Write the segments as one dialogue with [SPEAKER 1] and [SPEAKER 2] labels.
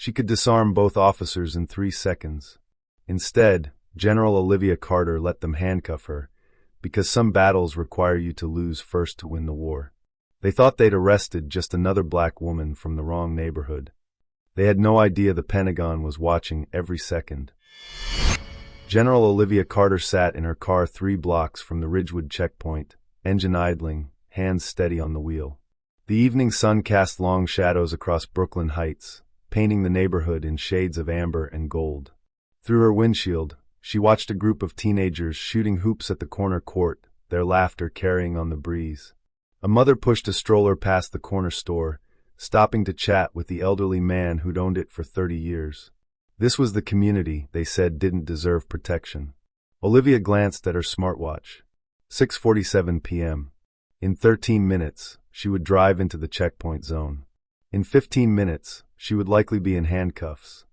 [SPEAKER 1] She could disarm both officers in 3 seconds. Instead, General Olivia Carter let them handcuff her, because some battles require you to lose first to win the war. They thought they'd arrested just another black woman from the wrong neighborhood. They had no idea the Pentagon was watching every second. General Olivia Carter sat in her car 3 blocks from the Ridgewood checkpoint, engine idling, hands steady on the wheel. The evening sun cast long shadows across Brooklyn Heights, painting the neighborhood in shades of amber and gold. Through her windshield, she watched a group of teenagers shooting hoops at the corner court, their laughter carrying on the breeze. A mother pushed a stroller past the corner store, stopping to chat with the elderly man who'd owned it for 30 years. This was the community they said didn't deserve protection. Olivia glanced at her smartwatch. 6:47 p.m. In 13 minutes, she would drive into the checkpoint zone. In 15 minutes, she would likely be in handcuffs.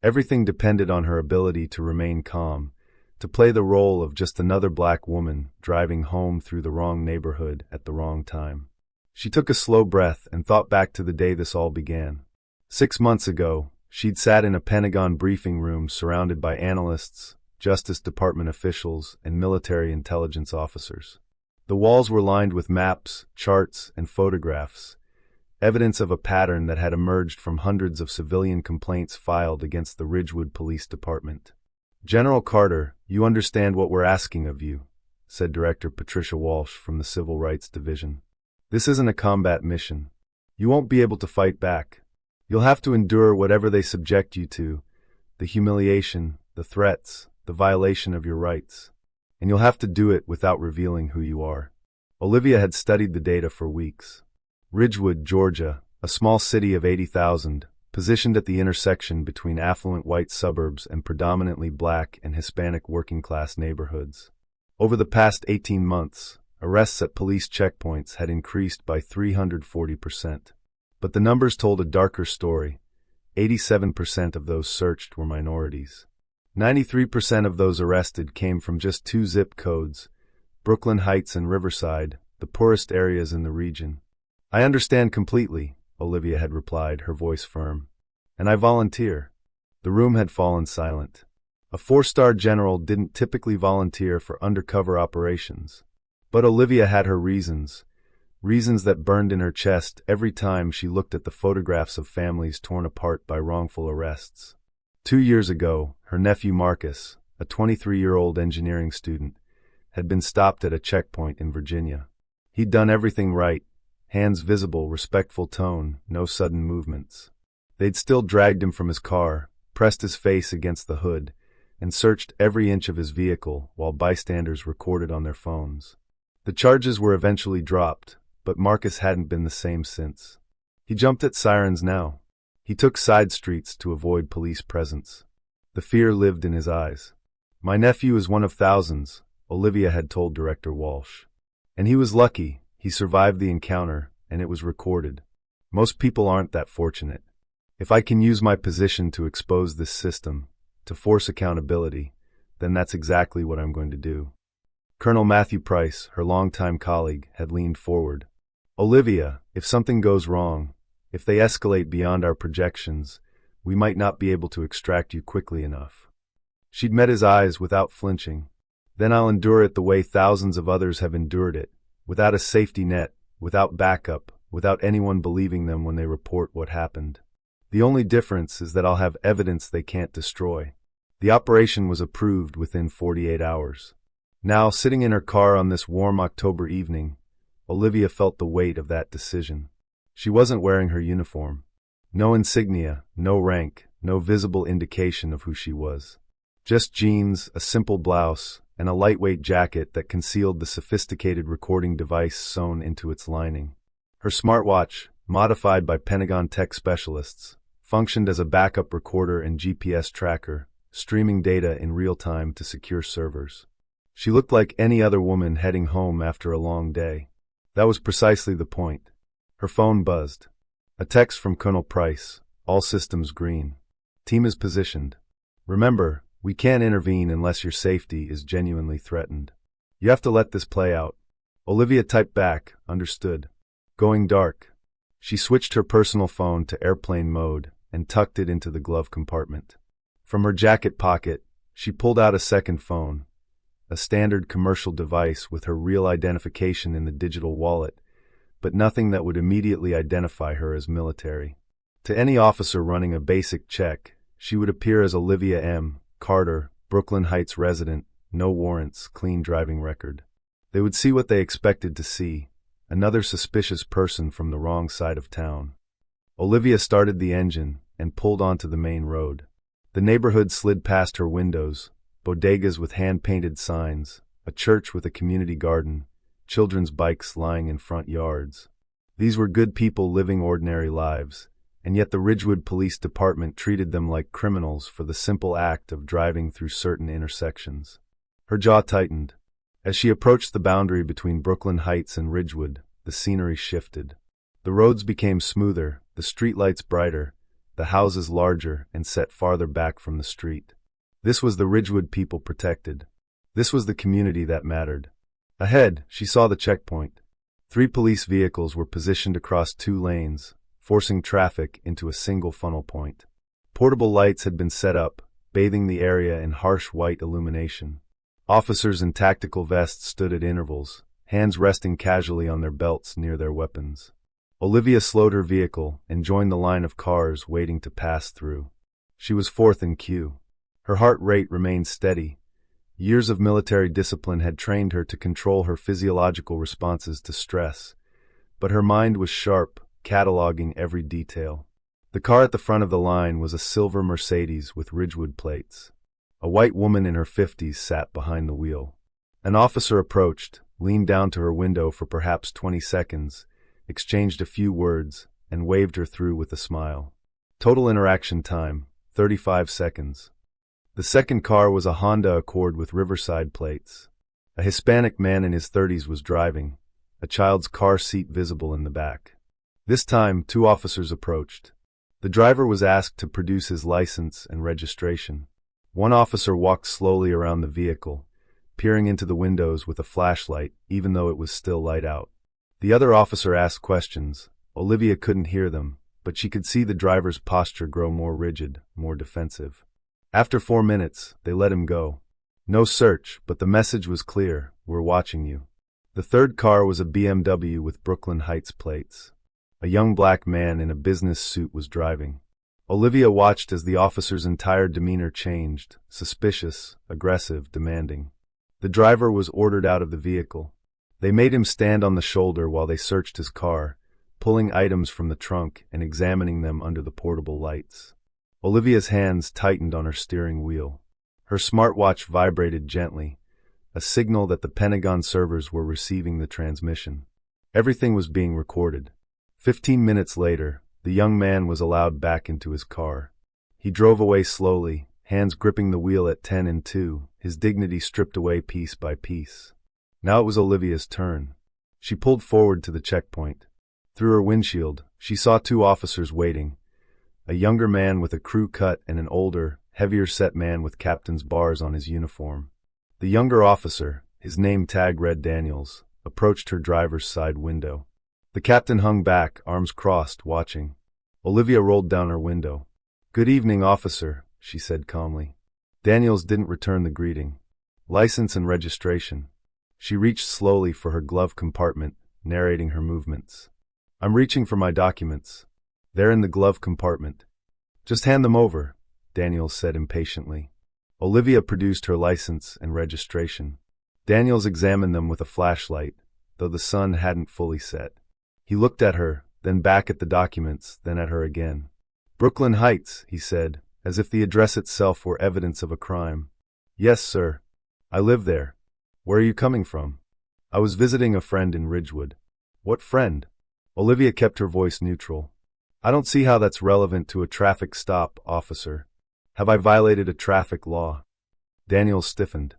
[SPEAKER 1] Everything depended on her ability to remain calm, to play the role of just another black woman driving home through the wrong neighborhood at the wrong time. She took a slow breath and thought back to the day this all began. 6 months ago, she'd sat in a Pentagon briefing room surrounded by analysts, Justice Department officials, and military intelligence officers. The walls were lined with maps, charts, and photographs, evidence of a pattern that had emerged from hundreds of civilian complaints filed against the Ridgewood Police Department. "General Carter, you understand what we're asking of you," said Director Patricia Walsh from the Civil Rights Division. "This isn't a combat mission. You won't be able to fight back. You'll have to endure whatever they subject you to, the humiliation, the threats, the violation of your rights. And you'll have to do it without revealing who you are." Olivia had studied the data for weeks. Ridgewood, Georgia, a small city of 80,000, positioned at the intersection between affluent white suburbs and predominantly black and Hispanic working-class neighborhoods. Over the past 18 months, arrests at police checkpoints had increased by 340%. But the numbers told a darker story. 87% of those searched were minorities. 93% of those arrested came from just 2 zip codes, Brooklyn Heights and Riverside, the poorest areas in the region. "I understand completely," Olivia had replied, her voice firm. "And I volunteer." The room had fallen silent. A 4-star general didn't typically volunteer for undercover operations. But Olivia had her reasons that burned in her chest every time she looked at the photographs of families torn apart by wrongful arrests. 2 years ago, her nephew Marcus, a 23-year-old engineering student, had been stopped at a checkpoint in Virginia. He'd done everything right. Hands visible, respectful tone, no sudden movements. They'd still dragged him from his car, pressed his face against the hood, and searched every inch of his vehicle while bystanders recorded on their phones. The charges were eventually dropped, but Marcus hadn't been the same since. He jumped at sirens now. He took side streets to avoid police presence. The fear lived in his eyes. "My nephew is one of thousands," Olivia had told Director Walsh. "And he was lucky. He survived the encounter, and it was recorded. Most people aren't that fortunate. If I can use my position to expose this system, to force accountability, then that's exactly what I'm going to do." Colonel Matthew Price, her longtime colleague, had leaned forward. "Olivia, if something goes wrong, if they escalate beyond our projections, we might not be able to extract you quickly enough." She'd met his eyes without flinching. "Then I'll endure it the way thousands of others have endured it, without a safety net, without backup, without anyone believing them when they report what happened. The only difference is that I'll have evidence they can't destroy." The operation was approved within 48 hours. Now, sitting in her car on this warm October evening, Olivia felt the weight of that decision. She wasn't wearing her uniform. No insignia, no rank, no visible indication of who she was. Just jeans, a simple blouse, and a lightweight jacket that concealed the sophisticated recording device sewn into its lining. Her smartwatch, modified by Pentagon tech specialists, functioned as a backup recorder and GPS tracker, streaming data in real time to secure servers. She looked like any other woman heading home after a long day. That was precisely the point. Her phone buzzed. A text from Colonel Price, all systems green. "Team is positioned. Remember, we can't intervene unless your safety is genuinely threatened. You have to let this play out." Olivia typed back, "Understood." Going dark. She switched her personal phone to airplane mode and tucked it into the glove compartment. From her jacket pocket, she pulled out a second phone, a standard commercial device with her real identification in the digital wallet, but nothing that would immediately identify her as military. To any officer running a basic check, she would appear as Olivia M. Carter, Brooklyn Heights resident, no warrants, clean driving record. They would see what they expected to see, another suspicious person from the wrong side of town. Olivia started the engine and pulled onto the main road. The neighborhood slid past her windows, bodegas with hand-painted signs, a church with a community garden, children's bikes lying in front yards. These were good people living ordinary lives, and yet the Ridgewood Police Department treated them like criminals for the simple act of driving through certain intersections. Her jaw tightened. As she approached the boundary between Brooklyn Heights and Ridgewood, the scenery shifted. The roads became smoother, the streetlights brighter, the houses larger and set farther back from the street. This was the Ridgewood people protected. This was the community that mattered. Ahead, she saw the checkpoint. 3 police vehicles were positioned across 2 lanes, forcing traffic into a single funnel point. Portable lights had been set up, bathing the area in harsh white illumination. Officers in tactical vests stood at intervals, hands resting casually on their belts near their weapons. Olivia slowed her vehicle and joined the line of cars waiting to pass through. She was fourth in queue. Her heart rate remained steady. Years of military discipline had trained her to control her physiological responses to stress, but her mind was sharp, cataloging every detail. The car at the front of the line was a silver Mercedes with Ridgewood plates. A white woman in her 50s sat behind the wheel. An officer approached, leaned down to her window for perhaps 20 seconds, exchanged a few words, and waved her through with a smile. Total interaction time, 35 seconds. The second car was a Honda Accord with Riverside plates. A Hispanic man in his 30s was driving, a child's car seat visible in the back. This time, 2 officers approached. The driver was asked to produce his license and registration. One officer walked slowly around the vehicle, peering into the windows with a flashlight, even though it was still light out. The other officer asked questions. Olivia couldn't hear them, but she could see the driver's posture grow more rigid, more defensive. After 4 minutes, they let him go. No search, but the message was clear: we're watching you. The third car was a BMW with Brooklyn Heights plates. A young black man in a business suit was driving. Olivia watched as the officer's entire demeanor changed, suspicious, aggressive, demanding. The driver was ordered out of the vehicle. They made him stand on the shoulder while they searched his car, pulling items from the trunk and examining them under the portable lights. Olivia's hands tightened on her steering wheel. Her smartwatch vibrated gently, a signal that the Pentagon servers were receiving the transmission. Everything was being recorded. 15 minutes later, the young man was allowed back into his car. He drove away slowly, hands gripping the wheel at 10 and 2, his dignity stripped away piece by piece. Now it was Olivia's turn. She pulled forward to the checkpoint. Through her windshield, she saw 2 officers waiting, a younger man with a crew cut and an older, heavier-set man with captain's bars on his uniform. The younger officer, his name tag read Daniels, approached her driver's side window. The captain hung back, arms crossed, watching. Olivia rolled down her window. "Good evening, officer," she said calmly. Daniels didn't return the greeting. "License and registration." She reached slowly for her glove compartment, narrating her movements. "I'm reaching for my documents. They're in the glove compartment." "Just hand them over," Daniels said impatiently. Olivia produced her license and registration. Daniels examined them with a flashlight, though the sun hadn't fully set. He looked at her, then back at the documents, then at her again. "Brooklyn Heights," he said, as if the address itself were evidence of a crime. "Yes, sir. I live there. Where are you coming from?" "I was visiting a friend in Ridgewood." "What friend?" Olivia kept her voice neutral. "I don't see how that's relevant to a traffic stop, officer. Have I violated a traffic law?" Daniels stiffened.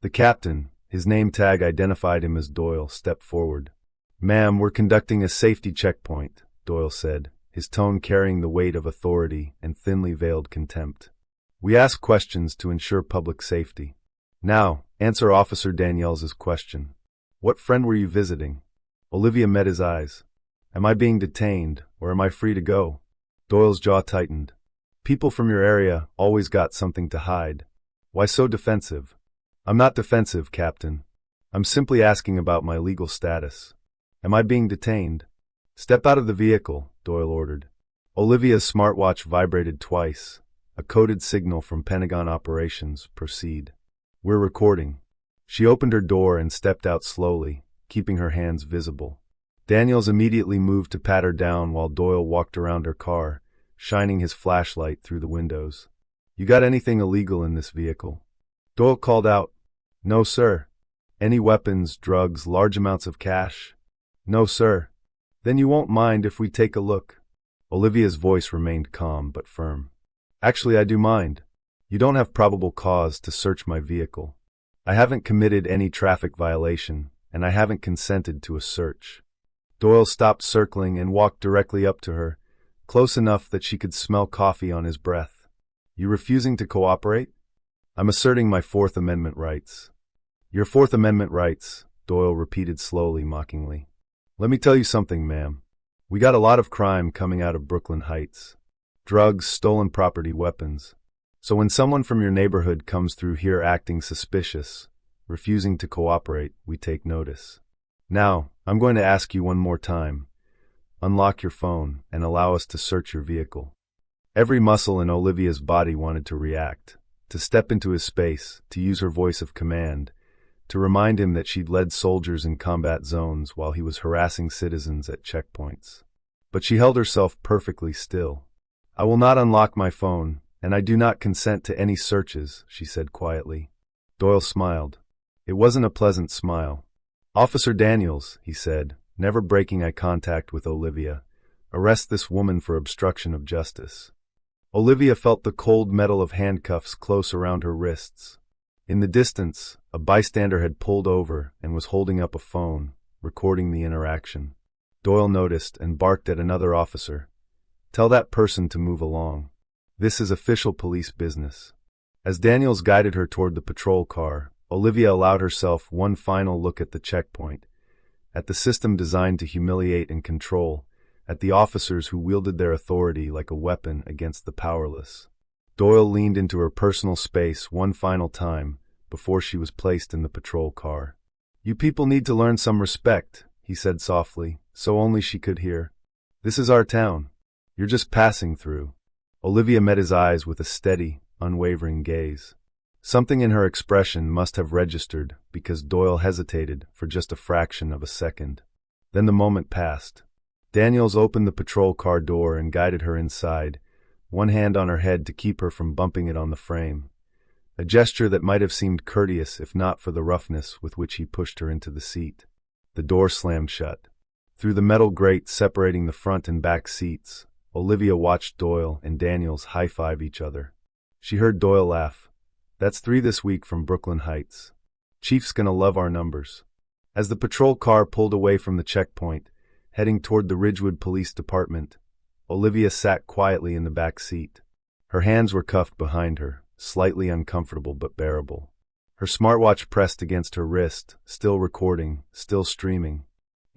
[SPEAKER 1] The captain, his name tag identified him as Doyle, stepped forward. "Ma'am, we're conducting a safety checkpoint," Doyle said, his tone carrying the weight of authority and thinly veiled contempt. "We ask questions to ensure public safety. Now, answer Officer Daniels' question. What friend were you visiting?" Olivia met his eyes. "Am I being detained, or am I free to go?" Doyle's jaw tightened. People from your area always got something to hide. Why so defensive? I'm not defensive, Captain. I'm simply asking about my legal status. Am I being detained? Step out of the vehicle, Doyle ordered. Olivia's smartwatch vibrated twice. A coded signal from Pentagon operations. Proceed. We're recording. She opened her door and stepped out slowly, keeping her hands visible. Daniels immediately moved to pat her down while Doyle walked around her car, shining his flashlight through the windows. You got anything illegal in this vehicle? Doyle called out. No, sir. Any weapons, drugs, large amounts of cash? No, sir. Then you won't mind if we take a look. Olivia's voice remained calm but firm. Actually, I do mind. You don't have probable cause to search my vehicle. I haven't committed any traffic violation, and I haven't consented to a search. Doyle stopped circling and walked directly up to her, close enough that she could smell coffee on his breath. You refusing to cooperate? I'm asserting my Fourth Amendment rights. Your Fourth Amendment rights, Doyle repeated slowly, mockingly. Let me tell you something, ma'am. We got a lot of crime coming out of Brooklyn Heights. Drugs, stolen property, weapons. So when someone from your neighborhood comes through here acting suspicious, refusing to cooperate, we take notice. Now, I'm going to ask you one more time. Unlock your phone and allow us to search your vehicle. Every muscle in Olivia's body wanted to react, to step into his space, to use her voice of command, to remind him that she'd led soldiers in combat zones while he was harassing citizens at checkpoints. But she held herself perfectly still. I will not unlock my phone, and I do not consent to any searches, she said quietly. Doyle smiled. It wasn't a pleasant smile. Officer Daniels, he said, never breaking eye contact with Olivia, arrest this woman for obstruction of justice. Olivia felt the cold metal of handcuffs close around her wrists. In the distance, a bystander had pulled over and was holding up a phone, recording the interaction. Doyle noticed and barked at another officer. Tell that person to move along. This is official police business. As Daniels guided her toward the patrol car, Olivia allowed herself one final look at the checkpoint, at the system designed to humiliate and control, at the officers who wielded their authority like a weapon against the powerless. Doyle leaned into her personal space one final time before she was placed in the patrol car. You people need to learn some respect, he said softly, so only she could hear. This is our town. You're just passing through. Olivia met his eyes with a steady, unwavering gaze. Something in her expression must have registered because Doyle hesitated for just a fraction of a second. Then the moment passed. Daniels opened the patrol car door and guided her inside, one hand on her head to keep her from bumping it on the frame. A gesture that might have seemed courteous if not for the roughness with which he pushed her into the seat. The door slammed shut. Through the metal grate separating the front and back seats, Olivia watched Doyle and Daniels high-five each other. She heard Doyle laugh. That's 3 this week from Brooklyn Heights. Chief's gonna love our numbers. As the patrol car pulled away from the checkpoint, heading toward the Ridgewood Police Department, Olivia sat quietly in the back seat. Her hands were cuffed behind her, slightly uncomfortable but bearable. Her smartwatch pressed against her wrist, still recording, still streaming.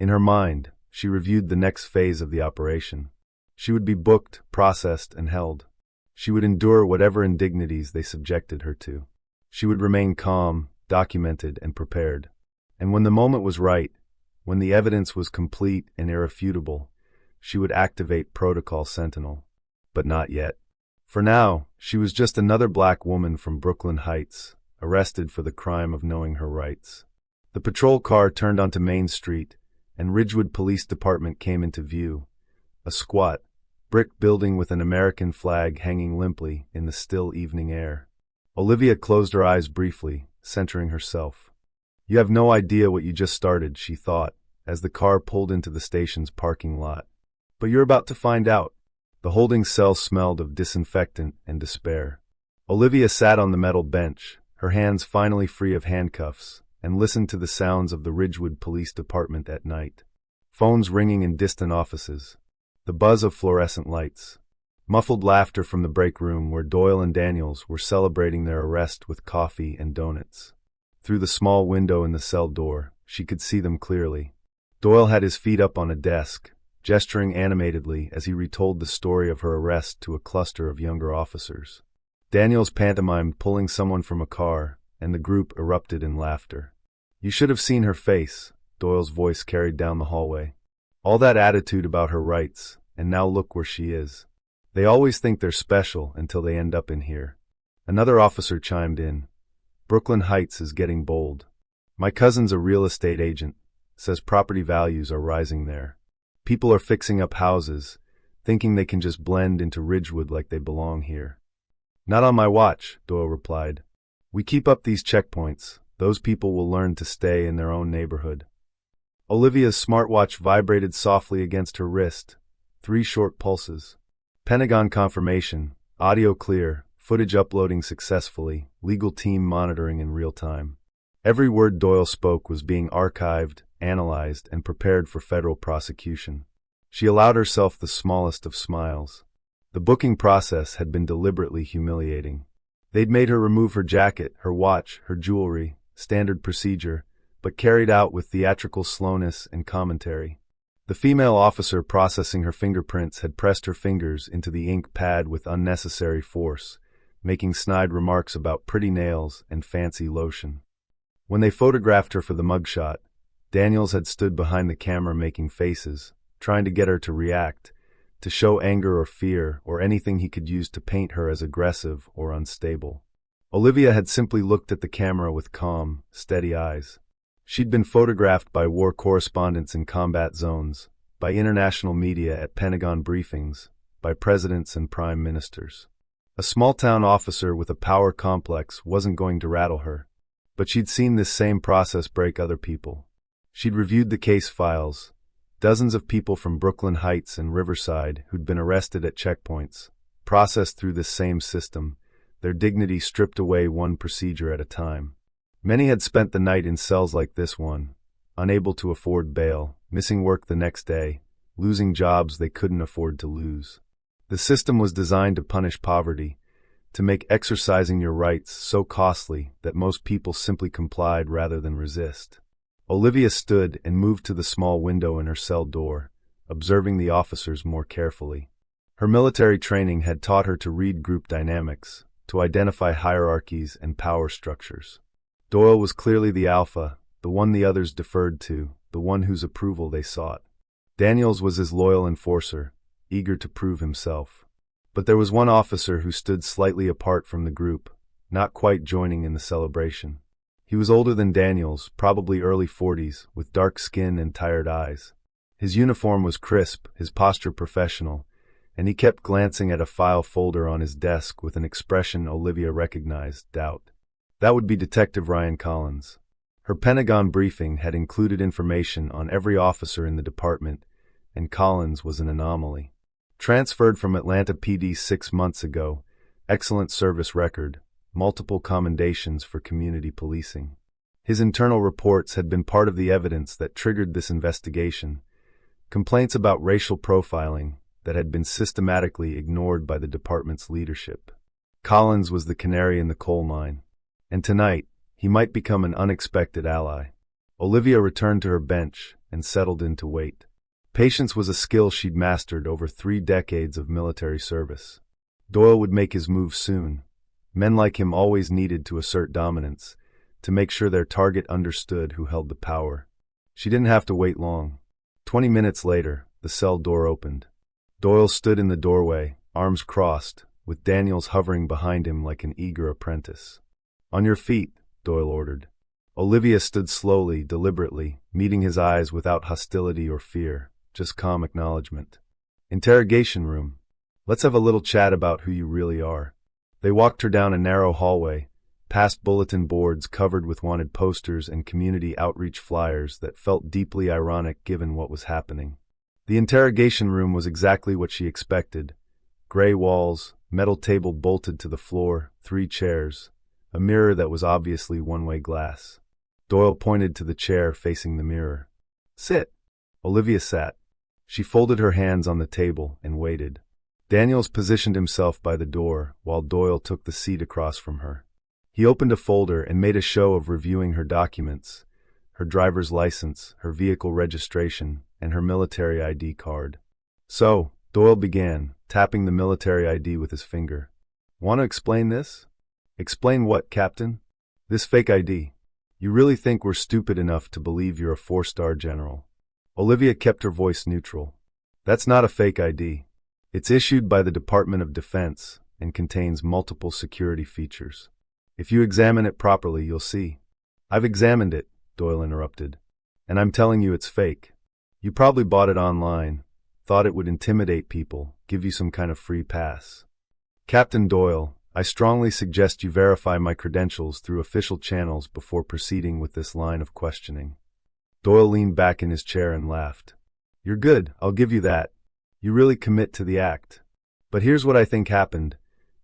[SPEAKER 1] In her mind, she reviewed the next phase of the operation. She would be booked, processed, and held. She would endure whatever indignities they subjected her to. She would remain calm, documented, and prepared. And when the moment was right, when the evidence was complete and irrefutable, she would activate Protocol Sentinel. But not yet. For now, she was just another black woman from Brooklyn Heights, arrested for the crime of knowing her rights. The patrol car turned onto Main Street, and Ridgewood Police Department came into view. A squat, brick building with an American flag hanging limply in the still evening air. Olivia closed her eyes briefly, centering herself. You have no idea what you just started, she thought, as the car pulled into the station's parking lot. But you're about to find out. The holding cell smelled of disinfectant and despair. Olivia sat on the metal bench, her hands finally free of handcuffs, and listened to the sounds of the Ridgewood Police Department at night. Phones ringing in distant offices. The buzz of fluorescent lights. Muffled laughter from the break room where Doyle and Daniels were celebrating their arrest with coffee and donuts. Through the small window in the cell door, she could see them clearly. Doyle had his feet up on a desk, gesturing animatedly as he retold the story of her arrest to a cluster of younger officers. Daniels pantomimed pulling someone from a car, and the group erupted in laughter. "You should have seen her face," Doyle's voice carried down the hallway. "All that attitude about her rights, and now look where she is. They always think they're special until they end up in here." Another officer chimed in. "Brooklyn Heights is getting bold. My cousin's a real estate agent, says property values are rising there. People are fixing up houses, thinking they can just blend into Ridgewood like they belong here." "Not on my watch," Doyle replied. "We keep up these checkpoints. Those people will learn to stay in their own neighborhood." Olivia's smartwatch vibrated softly against her wrist. 3 short pulses. Pentagon confirmation, audio clear, footage uploading successfully, legal team monitoring in real time. Every word Doyle spoke was being archived, analyzed, and prepared for federal prosecution. She allowed herself the smallest of smiles. The booking process had been deliberately humiliating. They'd made her remove her jacket, her watch, her jewelry, standard procedure, but carried out with theatrical slowness and commentary. The female officer processing her fingerprints had pressed her fingers into the ink pad with unnecessary force, making snide remarks about pretty nails and fancy lotion. When they photographed her for the mugshot, Daniels had stood behind the camera making faces, trying to get her to react, to show anger or fear or anything he could use to paint her as aggressive or unstable. Olivia had simply looked at the camera with calm, steady eyes. She'd been photographed by war correspondents in combat zones, by international media at Pentagon briefings, by presidents and prime ministers. A small-town officer with a power complex wasn't going to rattle her, but she'd seen this same process break other people. She'd reviewed the case files, dozens of people from Brooklyn Heights and Riverside who'd been arrested at checkpoints, processed through this same system, their dignity stripped away one procedure at a time. Many had spent the night in cells like this one, unable to afford bail, missing work the next day, losing jobs they couldn't afford to lose. The system was designed to punish poverty, to make exercising your rights so costly that most people simply complied rather than resist. Olivia stood and moved to the small window in her cell door, observing the officers more carefully. Her military training had taught her to read group dynamics, to identify hierarchies and power structures. Doyle was clearly the alpha, the one the others deferred to, the one whose approval they sought. Daniels was his loyal enforcer, eager to prove himself. But there was one officer who stood slightly apart from the group, not quite joining in the celebration. He was older than Daniels, probably early 40s, with dark skin and tired eyes. His uniform was crisp, his posture professional, and he kept glancing at a file folder on his desk with an expression Olivia recognized, doubt. That would be Detective Ryan Collins. Her Pentagon briefing had included information on every officer in the department, and Collins was an anomaly. Transferred from Atlanta PD 6 months ago, excellent service record, multiple commendations for community policing. His internal reports had been part of the evidence that triggered this investigation, complaints about racial profiling that had been systematically ignored by the department's leadership. Collins was the canary in the coal mine, and tonight he might become an unexpected ally. Olivia returned to her bench and settled in to wait. Patience was a skill she'd mastered over 3 decades of military service. Doyle would make his move soon. Men like him always needed to assert dominance, to make sure their target understood who held the power. She didn't have to wait long. 20 minutes later, the cell door opened. Doyle stood in the doorway, arms crossed, with Daniels hovering behind him like an eager apprentice. "On your feet," Doyle ordered. Olivia stood slowly, deliberately, meeting his eyes without hostility or fear, just calm acknowledgement. "Interrogation room. Let's have a little chat about who you really are." They walked her down a narrow hallway, past bulletin boards covered with wanted posters and community outreach flyers that felt deeply ironic given what was happening. The interrogation room was exactly what she expected. Gray walls, metal table bolted to the floor, 3 chairs, a mirror that was obviously one-way glass. Doyle pointed to the chair facing the mirror. "Sit." Olivia sat. She folded her hands on the table and waited. Daniels positioned himself by the door, while Doyle took the seat across from her. He opened a folder and made a show of reviewing her documents, her driver's license, her vehicle registration, and her military ID card. So, Doyle began, tapping the military ID with his finger. Want to explain this? Explain what, Captain? This fake ID. You really think we're stupid enough to believe you're a 4-star general? Olivia kept her voice neutral. That's not a fake ID. It's issued by the Department of Defense and contains multiple security features. If you examine it properly, you'll see. I've examined it, Doyle interrupted. And I'm telling you it's fake. You probably bought it online, thought it would intimidate people, give you some kind of free pass. Captain Doyle, I strongly suggest you verify my credentials through official channels before proceeding with this line of questioning. Doyle leaned back in his chair and laughed. You're good, I'll give you that. You really commit to the act. But here's what I think happened.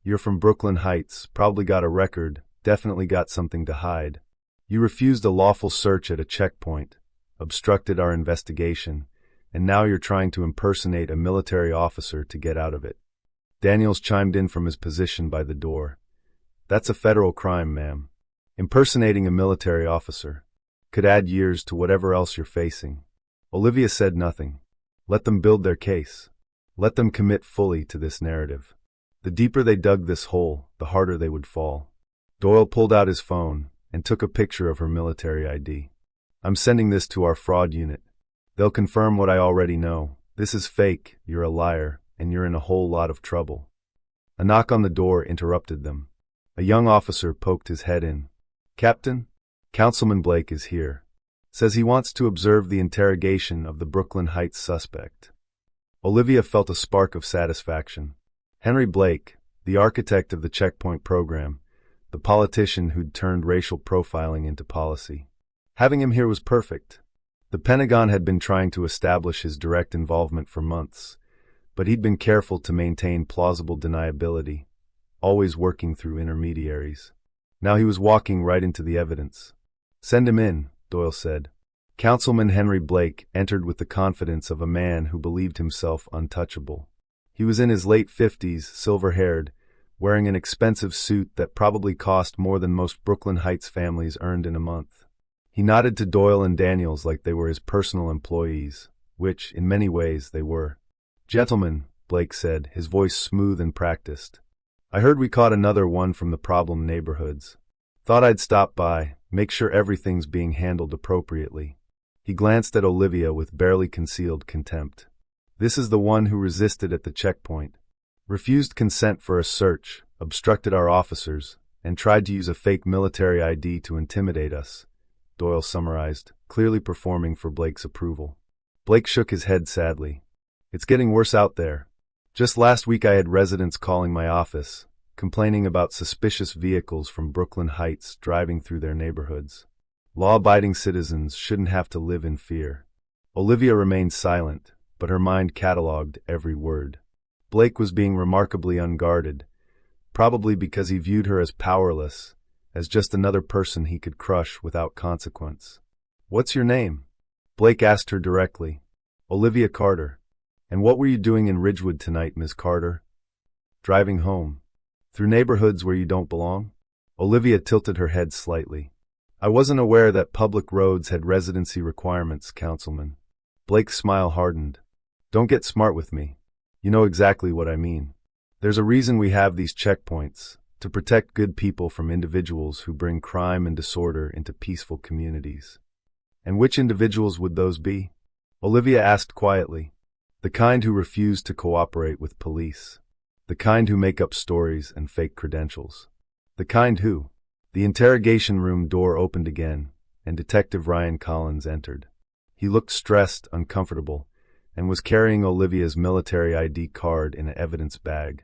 [SPEAKER 1] You're from Brooklyn Heights, probably got a record, definitely got something to hide. You refused a lawful search at a checkpoint, obstructed our investigation, and now you're trying to impersonate a military officer to get out of it. Daniels chimed in from his position by the door. That's a federal crime, ma'am. Impersonating a military officer could add years to whatever else you're facing. Olivia said nothing. Let them build their case. Let them commit fully to this narrative. The deeper they dug this hole, the harder they would fall. Doyle pulled out his phone and took a picture of her military ID. I'm sending this to our fraud unit. They'll confirm what I already know. This is fake, you're a liar, and you're in a whole lot of trouble. A knock on the door interrupted them. A young officer poked his head in. Captain, Councilman Blake is here. Says he wants to observe the interrogation of the Brooklyn Heights suspect. Olivia felt a spark of satisfaction. Henry Blake, the architect of the checkpoint program, the politician who'd turned racial profiling into policy. Having him here was perfect. The Pentagon had been trying to establish his direct involvement for months, but he'd been careful to maintain plausible deniability, always working through intermediaries. Now he was walking right into the evidence. Send him in, Doyle said. Councilman Henry Blake entered with the confidence of a man who believed himself untouchable. He was in his late 50s, silver-haired, wearing an expensive suit that probably cost more than most Brooklyn Heights families earned in a month. He nodded to Doyle and Daniels like they were his personal employees, which, in many ways, they were. Gentlemen, Blake said, his voice smooth and practiced. I heard we caught another one from the problem neighborhoods. Thought I'd stop by, make sure everything's being handled appropriately. He glanced at Olivia with barely concealed contempt. This is the one who resisted at the checkpoint, refused consent for a search, obstructed our officers, and tried to use a fake military ID to intimidate us, Doyle summarized, clearly performing for Blake's approval. Blake shook his head sadly. It's getting worse out there. Just last week I had residents calling my office, complaining about suspicious vehicles from Brooklyn Heights driving through their neighborhoods. Law-abiding citizens shouldn't have to live in fear. Olivia remained silent, but her mind catalogued every word. Blake was being remarkably unguarded, probably because he viewed her as powerless, as just another person he could crush without consequence. What's your name? Blake asked her directly. Olivia Carter. And what were you doing in Ridgewood tonight, Ms. Carter? Driving home. Through neighborhoods where you don't belong? Olivia tilted her head slightly. I wasn't aware that public roads had residency requirements, Councilman. Blake's smile hardened. Don't get smart with me. You know exactly what I mean. There's a reason we have these checkpoints, to protect good people from individuals who bring crime and disorder into peaceful communities. And which individuals would those be? Olivia asked quietly. The kind who refuse to cooperate with police. The kind who make up stories and fake credentials. The kind who... The interrogation room door opened again, and Detective Ryan Collins entered. He looked stressed, uncomfortable, and was carrying Olivia's military ID card in an evidence bag.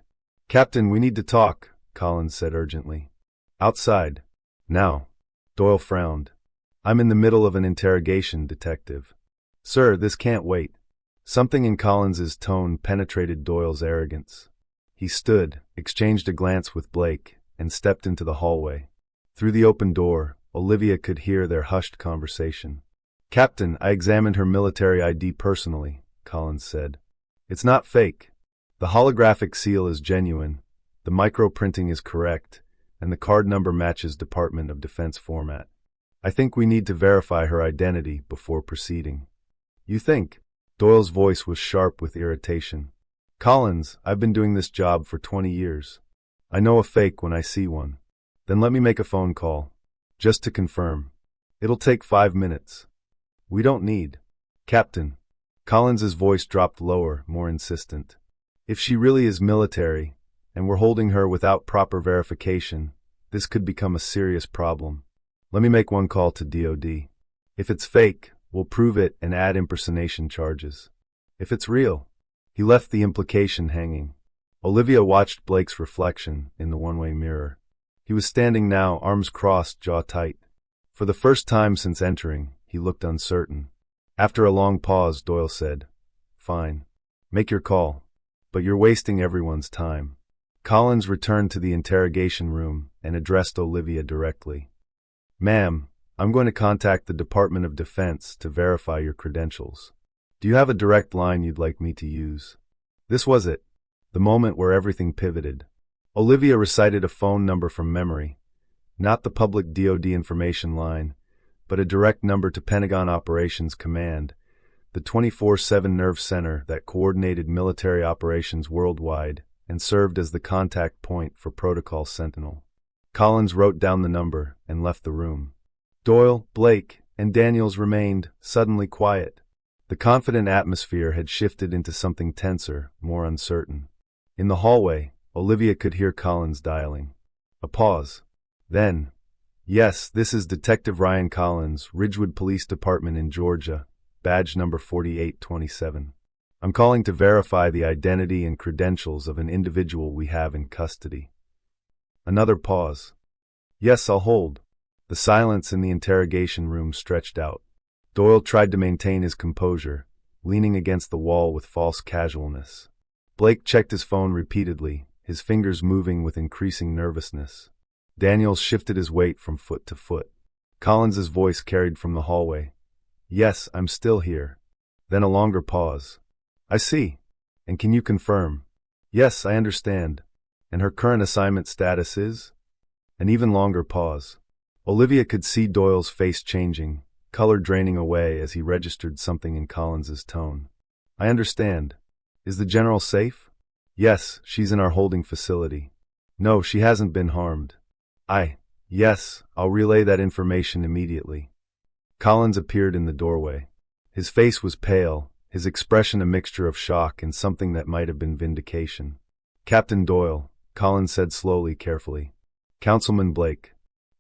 [SPEAKER 1] Captain, we need to talk, Collins said urgently. Outside. Now. Doyle frowned. I'm in the middle of an interrogation, Detective. Sir, this can't wait. Something in Collins's tone penetrated Doyle's arrogance. He stood, exchanged a glance with Blake, and stepped into the hallway. Through the open door, Olivia could hear their hushed conversation. Captain, I examined her military ID personally, Collins said. It's not fake. The holographic seal is genuine, the microprinting is correct, and the card number matches Department of Defense format. I think we need to verify her identity before proceeding. You think? Doyle's voice was sharp with irritation. Collins, I've been doing this job for 20 years. I know a fake when I see one. Then let me make a phone call. Just to confirm. It'll take 5 minutes. We don't need. Captain. Collins's voice dropped lower, more insistent. If she really is military, and we're holding her without proper verification, this could become a serious problem. Let me make one call to DOD. If it's fake, we'll prove it and add impersonation charges. If it's real, he left the implication hanging. Olivia watched Blake's reflection in the one-way mirror. He was standing now, arms crossed, jaw tight. For the first time since entering, he looked uncertain. After a long pause, Doyle said, "Fine. Make your call. But you're wasting everyone's time." Collins returned to the interrogation room and addressed Olivia directly. "Ma'am, I'm going to contact the Department of Defense to verify your credentials. Do you have a direct line you'd like me to use?" This was it, the moment where everything pivoted. Olivia recited a phone number from memory, not the public DoD information line, but a direct number to Pentagon Operations Command, the 24/7 nerve center that coordinated military operations worldwide and served as the contact point for Protocol Sentinel. Collins wrote down the number and left the room. Doyle, Blake, and Daniels remained suddenly quiet. The confident atmosphere had shifted into something tenser, more uncertain. In the hallway, Olivia could hear Collins dialing. A pause. Then, "Yes, this is Detective Ryan Collins, Ridgewood Police Department in Georgia, badge number 4827. I'm calling to verify the identity and credentials of an individual we have in custody." Another pause. "Yes, I'll hold." The silence in the interrogation room stretched out. Doyle tried to maintain his composure, leaning against the wall with false casualness. Blake checked his phone repeatedly, his fingers moving with increasing nervousness. Daniels shifted his weight from foot to foot. Collins's voice carried from the hallway. "Yes, I'm still here." Then a longer pause. "I see. And can you confirm?" "Yes, I understand. And her current assignment status is?" An even longer pause. Olivia could see Doyle's face changing, color draining away as he registered something in Collins's tone. "I understand. Is the general safe?" "Yes, she's in our holding facility." "No, she hasn't been harmed." Yes, I'll relay that information immediately." Collins appeared in the doorway. His face was pale, his expression a mixture of shock and something that might have been vindication. "Captain Doyle," Collins said slowly, carefully. "Councilman Blake,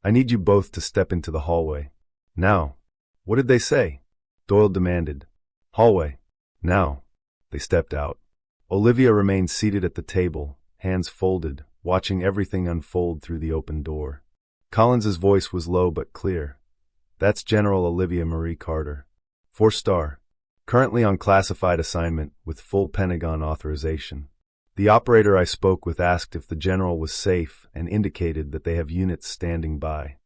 [SPEAKER 1] I need you both to step into the hallway. Now." "What did they say?" Doyle demanded. "Hallway. Now." They stepped out. Olivia remained seated at the table, hands folded, watching everything unfold through the open door. Collins's voice was low but clear. "That's General Olivia Marie Carter. 4-star. Currently on classified assignment with full Pentagon authorization. The operator I spoke with asked if the general was safe and indicated that they have units standing by."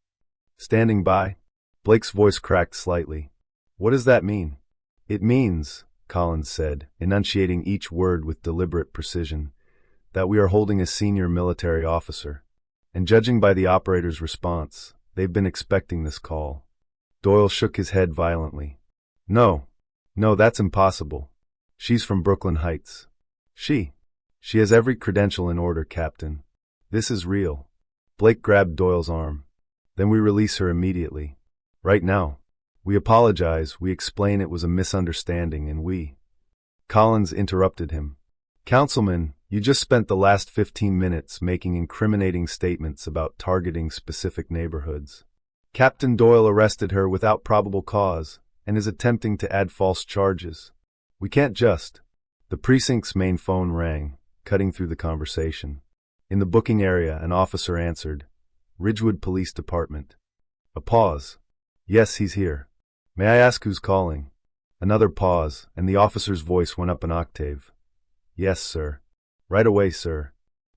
[SPEAKER 1] "Standing by?" Blake's voice cracked slightly. "What does that mean?" "It means," Collins said, enunciating each word with deliberate precision, "that we are holding a senior military officer. And judging by the operator's response, they've been expecting this call." Doyle shook his head violently. No, that's impossible. She's from Brooklyn Heights." She has every credential in order, Captain. This is real." Blake grabbed Doyle's arm. "Then we release her immediately. Right now. We apologize, we explain it was a misunderstanding, and we—" Collins interrupted him. "Councilman, you just spent the last 15 minutes making incriminating statements about targeting specific neighborhoods. Captain Doyle arrested her without probable cause and is attempting to add false charges. We can't just—" The precinct's main phone rang, cutting through the conversation. In the booking area, an officer answered, "Ridgewood Police Department." A pause. "Yes, he's here. May I ask who's calling?" Another pause, and the officer's voice went up an octave. "Yes, sir. Right away, sir."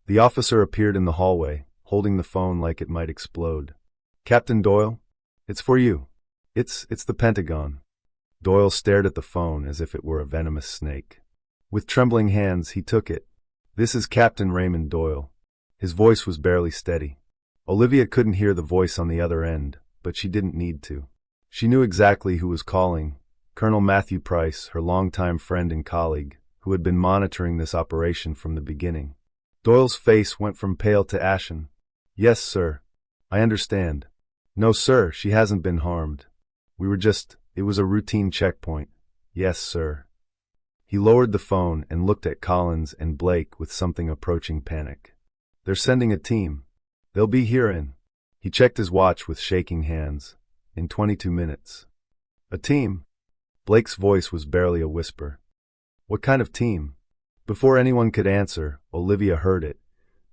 [SPEAKER 1] The officer appeared in the hallway, holding the phone like it might explode. "Captain Doyle? It's for you. It's the Pentagon." Doyle stared at the phone as if it were a venomous snake. With trembling hands, he took it. "This is Captain Raymond Doyle." His voice was barely steady. Olivia couldn't hear the voice on the other end, but she didn't need to. She knew exactly who was calling: Colonel Matthew Price, her longtime friend and colleague, who had been monitoring this operation from the beginning. Doyle's face went from pale to ashen. "Yes, sir. I understand." "No, sir, she hasn't been harmed. It was a routine checkpoint." "Yes, sir." He lowered the phone and looked at Collins and Blake with something approaching panic. "They're sending a team. They'll be here in—" He checked his watch with shaking hands. "In 22 minutes. "A team?" Blake's voice was barely a whisper. "What kind of team?" Before anyone could answer, Olivia heard it,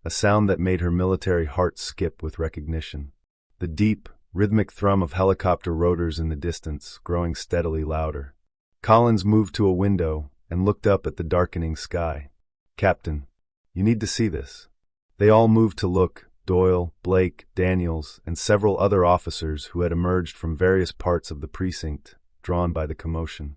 [SPEAKER 1] a sound that made her military heart skip with recognition. The deep, rhythmic thrum of helicopter rotors in the distance, growing steadily louder. Collins moved to a window and looked up at the darkening sky. "Captain, you need to see this." They all moved to look: Doyle, Blake, Daniels, and several other officers who had emerged from various parts of the precinct, drawn by the commotion.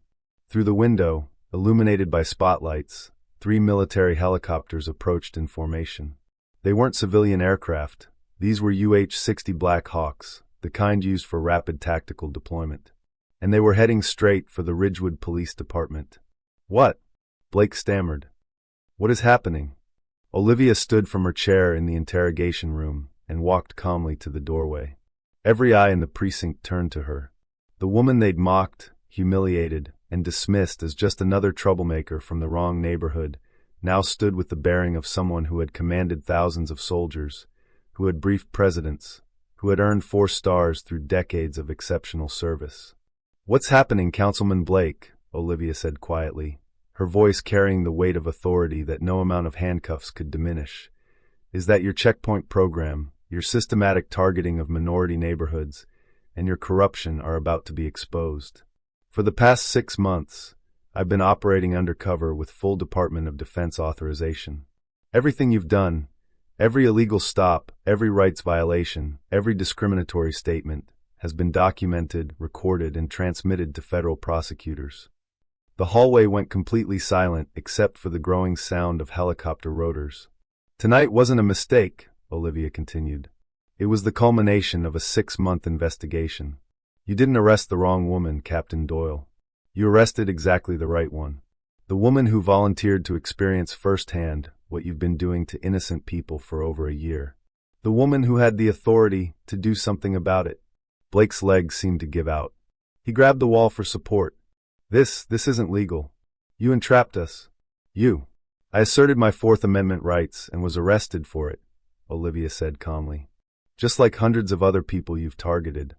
[SPEAKER 1] Through the window, illuminated by spotlights, 3 military helicopters approached in formation. They weren't civilian aircraft. These were UH-60 Black Hawks, the kind used for rapid tactical deployment. And they were heading straight for the Ridgewood Police Department. "What?" Blake stammered. "What is happening?" Olivia stood from her chair in the interrogation room and walked calmly to the doorway. Every eye in the precinct turned to her. The woman they'd mocked, humiliated, and dismissed as just another troublemaker from the wrong neighborhood now stood with the bearing of someone who had commanded thousands of soldiers, who had briefed presidents, who had earned 4 stars through decades of exceptional service. "What's happening, Councilman Blake?" Olivia said quietly, her voice carrying the weight of authority that no amount of handcuffs could diminish. "Is that your checkpoint program, your systematic targeting of minority neighborhoods, and your corruption are about to be exposed? For the past 6 months, I've been operating undercover with full Department of Defense authorization. Everything you've done, every illegal stop, every rights violation, every discriminatory statement, has been documented, recorded, and transmitted to federal prosecutors." The hallway went completely silent except for the growing sound of helicopter rotors. "Tonight wasn't a mistake," Olivia continued. "It was the culmination of a 6-month investigation. You didn't arrest the wrong woman, Captain Doyle. You arrested exactly the right one. The woman who volunteered to experience firsthand what you've been doing to innocent people for over a year. The woman who had the authority to do something about it." Blake's legs seemed to give out. He grabbed the wall for support. This isn't legal. You entrapped us. You." "I asserted my Fourth Amendment rights and was arrested for it," Olivia said calmly. "Just like hundreds of other people you've targeted.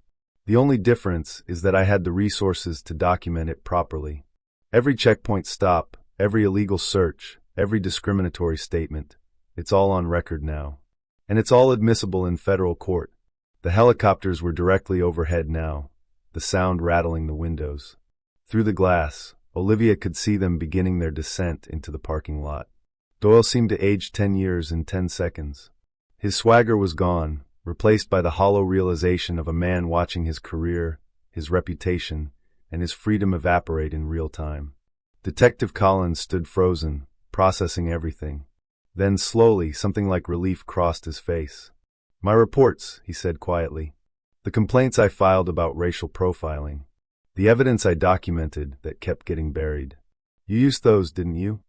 [SPEAKER 1] The only difference is that I had the resources to document it properly. Every checkpoint stop, every illegal search, every discriminatory statement, it's all on record now. And it's all admissible in federal court." The helicopters were directly overhead now, the sound rattling the windows. Through the glass, Olivia could see them beginning their descent into the parking lot. Doyle seemed to age 10 years in 10 seconds. His swagger was gone, replaced by the hollow realization of a man watching his career, his reputation, and his freedom evaporate in real time. Detective Collins stood frozen, processing everything. Then slowly, something like relief crossed his face. "My reports," he said quietly. "The complaints I filed about racial profiling. The evidence I documented that kept getting buried. You used those, didn't you?"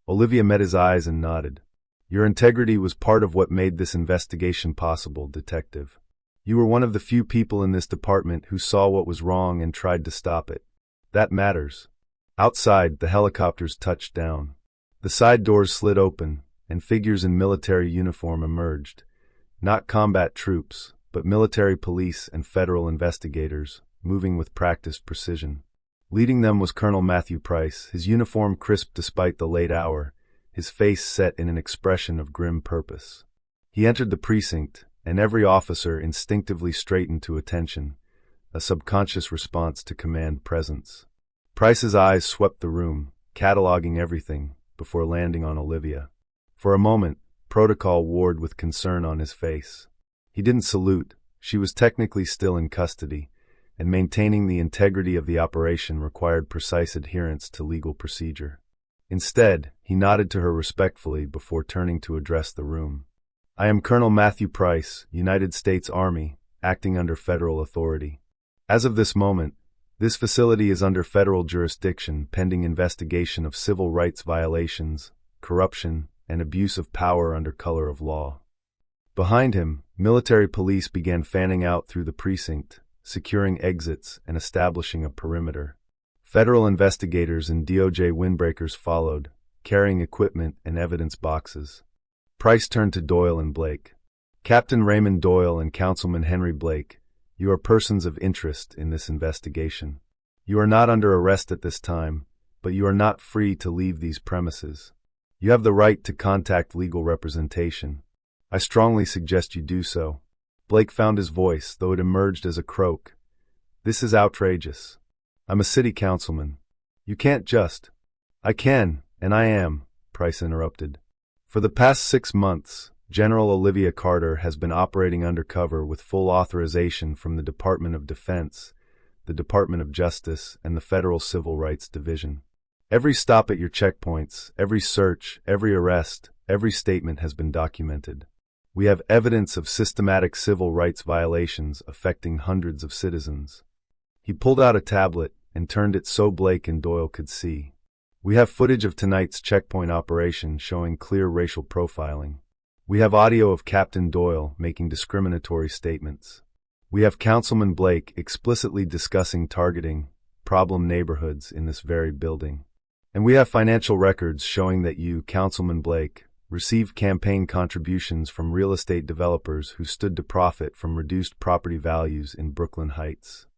[SPEAKER 1] Olivia met his eyes and nodded. "Your integrity was part of what made this investigation possible, Detective. You were one of the few people in this department who saw what was wrong and tried to stop it. That matters." Outside, the helicopters touched down. The side doors slid open, and figures in military uniform emerged. Not combat troops, but military police and federal investigators, moving with practiced precision. Leading them was Colonel Matthew Price, his uniform crisp despite the late hour, his face set in an expression of grim purpose. He entered the precinct, and every officer instinctively straightened to attention, a subconscious response to command presence. Price's eyes swept the room, cataloging everything, before landing on Olivia. For a moment, protocol warred with concern on his face. He didn't salute. She was technically still in custody, and maintaining the integrity of the operation required precise adherence to legal procedure. Instead, he nodded to her respectfully before turning to address the room. "I am Colonel Matthew Price, United States Army, acting under federal authority. As of this moment, this facility is under federal jurisdiction pending investigation of civil rights violations, corruption, and abuse of power under color of law. Behind him, military police began fanning out through the precinct, securing exits and establishing a perimeter. Federal investigators and DOJ windbreakers followed, carrying equipment and evidence boxes. Price turned to Doyle and Blake. "Captain Raymond Doyle and Councilman Henry Blake, you are persons of interest in this investigation. You are not under arrest at this time, but you are not free to leave these premises. You have the right to contact legal representation. I strongly suggest you do so." Blake found his voice, though it emerged as a croak. "This is outrageous. I'm a city councilman. You can't just—" "I can, and I am," Price interrupted. "For the past 6 months, General Olivia Carter has been operating undercover with full authorization from the Department of Defense, the Department of Justice, and the Federal Civil Rights Division. Every stop at your checkpoints, every search, every arrest, every statement has been documented. We have evidence of systematic civil rights violations affecting hundreds of citizens." He pulled out a tablet and turned it so Blake and Doyle could see. "We have footage of tonight's checkpoint operation showing clear racial profiling. We have audio of Captain Doyle making discriminatory statements. We have Councilman Blake explicitly discussing targeting problem neighborhoods in this very building. And we have financial records showing that you, Councilman Blake, received campaign contributions from real estate developers who stood to profit from reduced property values in Brooklyn Heights."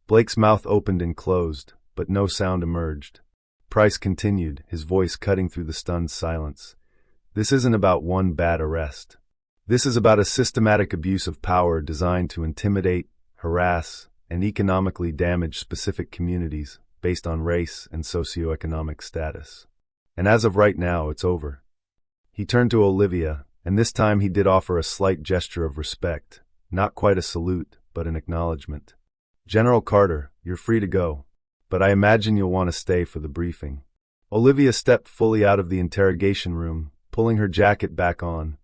[SPEAKER 1] Blake's mouth opened and closed, but no sound emerged. Price continued, his voice cutting through the stunned silence. "This isn't about one bad arrest. This is about a systematic abuse of power designed to intimidate, harass, and economically damage specific communities based on race and socioeconomic status. And as of right now, it's over." He turned to Olivia, and this time he did offer a slight gesture of respect, not quite a salute, but an acknowledgement. "General Carter, you're free to go, but I imagine you'll want to stay for the briefing." Olivia stepped fully out of the interrogation room, pulling her jacket back on.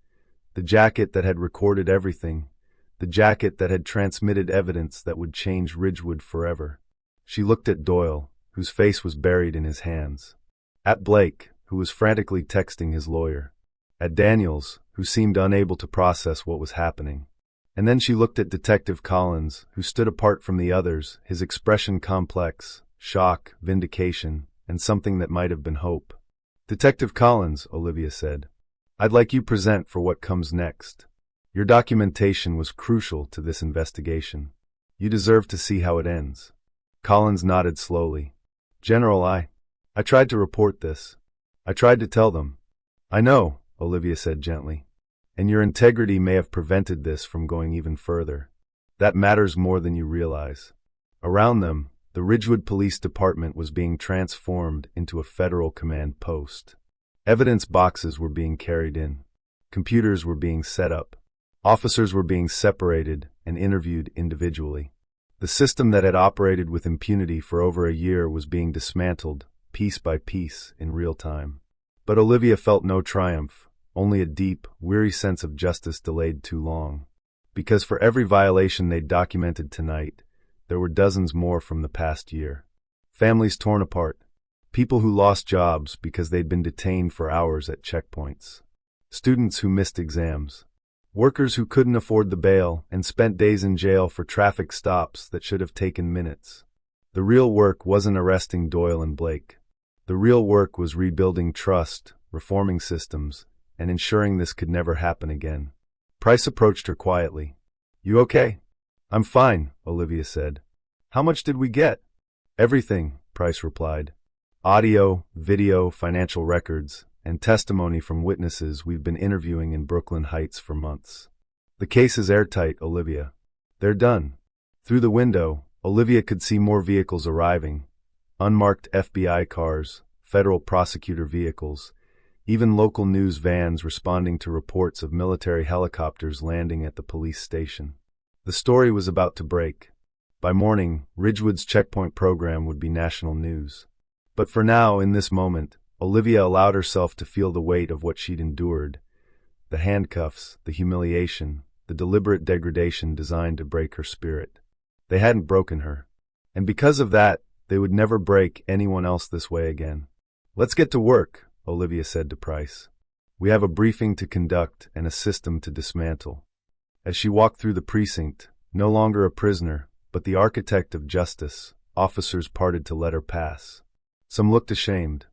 [SPEAKER 1] The jacket that had recorded everything, the jacket that had transmitted evidence that would change Ridgewood forever. She looked at Doyle, whose face was buried in his hands. At Blake, who was frantically texting his lawyer. At Daniels, who seemed unable to process what was happening. And then she looked at Detective Collins, who stood apart from the others, his expression complex, shock, vindication, and something that might have been hope. "Detective Collins," Olivia said, "I'd like you present for what comes next. Your documentation was crucial to this investigation. You deserve to see how it ends." Collins nodded slowly. "General, I tried to report this. I tried to tell them." "I know," Olivia said gently. "And your integrity may have prevented this from going even further. That matters more than you realize." Around them, the Ridgewood Police Department was being transformed into a federal command post. Evidence boxes were being carried in. Computers were being set up. Officers were being separated and interviewed individually. The system that had operated with impunity for over a year was being dismantled, piece by piece, in real time. But Olivia felt no triumph. Only a deep, weary sense of justice delayed too long. Because for every violation they'd documented tonight, there were dozens more from the past year. Families torn apart. People who lost jobs because they'd been detained for hours at checkpoints. Students who missed exams. Workers who couldn't afford the bail and spent days in jail for traffic stops that should have taken minutes. The real work wasn't arresting Doyle and Blake. The real work was rebuilding trust, reforming systems, and ensuring this could never happen again. Price approached her quietly. "You okay?" "I'm fine," Olivia said. "How much did we get?" "Everything," Price replied. "Audio, video, financial records, and testimony from witnesses we've been interviewing in Brooklyn Heights for months. The case is airtight, Olivia. They're done." Through the window, Olivia could see more vehicles arriving. Unmarked FBI cars, federal prosecutor vehicles, even local news vans responding to reports of military helicopters landing at the police station. The story was about to break. By morning, Ridgewood's checkpoint program would be national news. But for now, in this moment, Olivia allowed herself to feel the weight of what she'd endured. The handcuffs, the humiliation, the deliberate degradation designed to break her spirit. They hadn't broken her. And because of that, they would never break anyone else this way again. "Let's get to work," Olivia said to Price. "We have a briefing to conduct and a system to dismantle." As she walked through the precinct, no longer a prisoner, but the architect of justice, officers parted to let her pass. Some looked ashamed.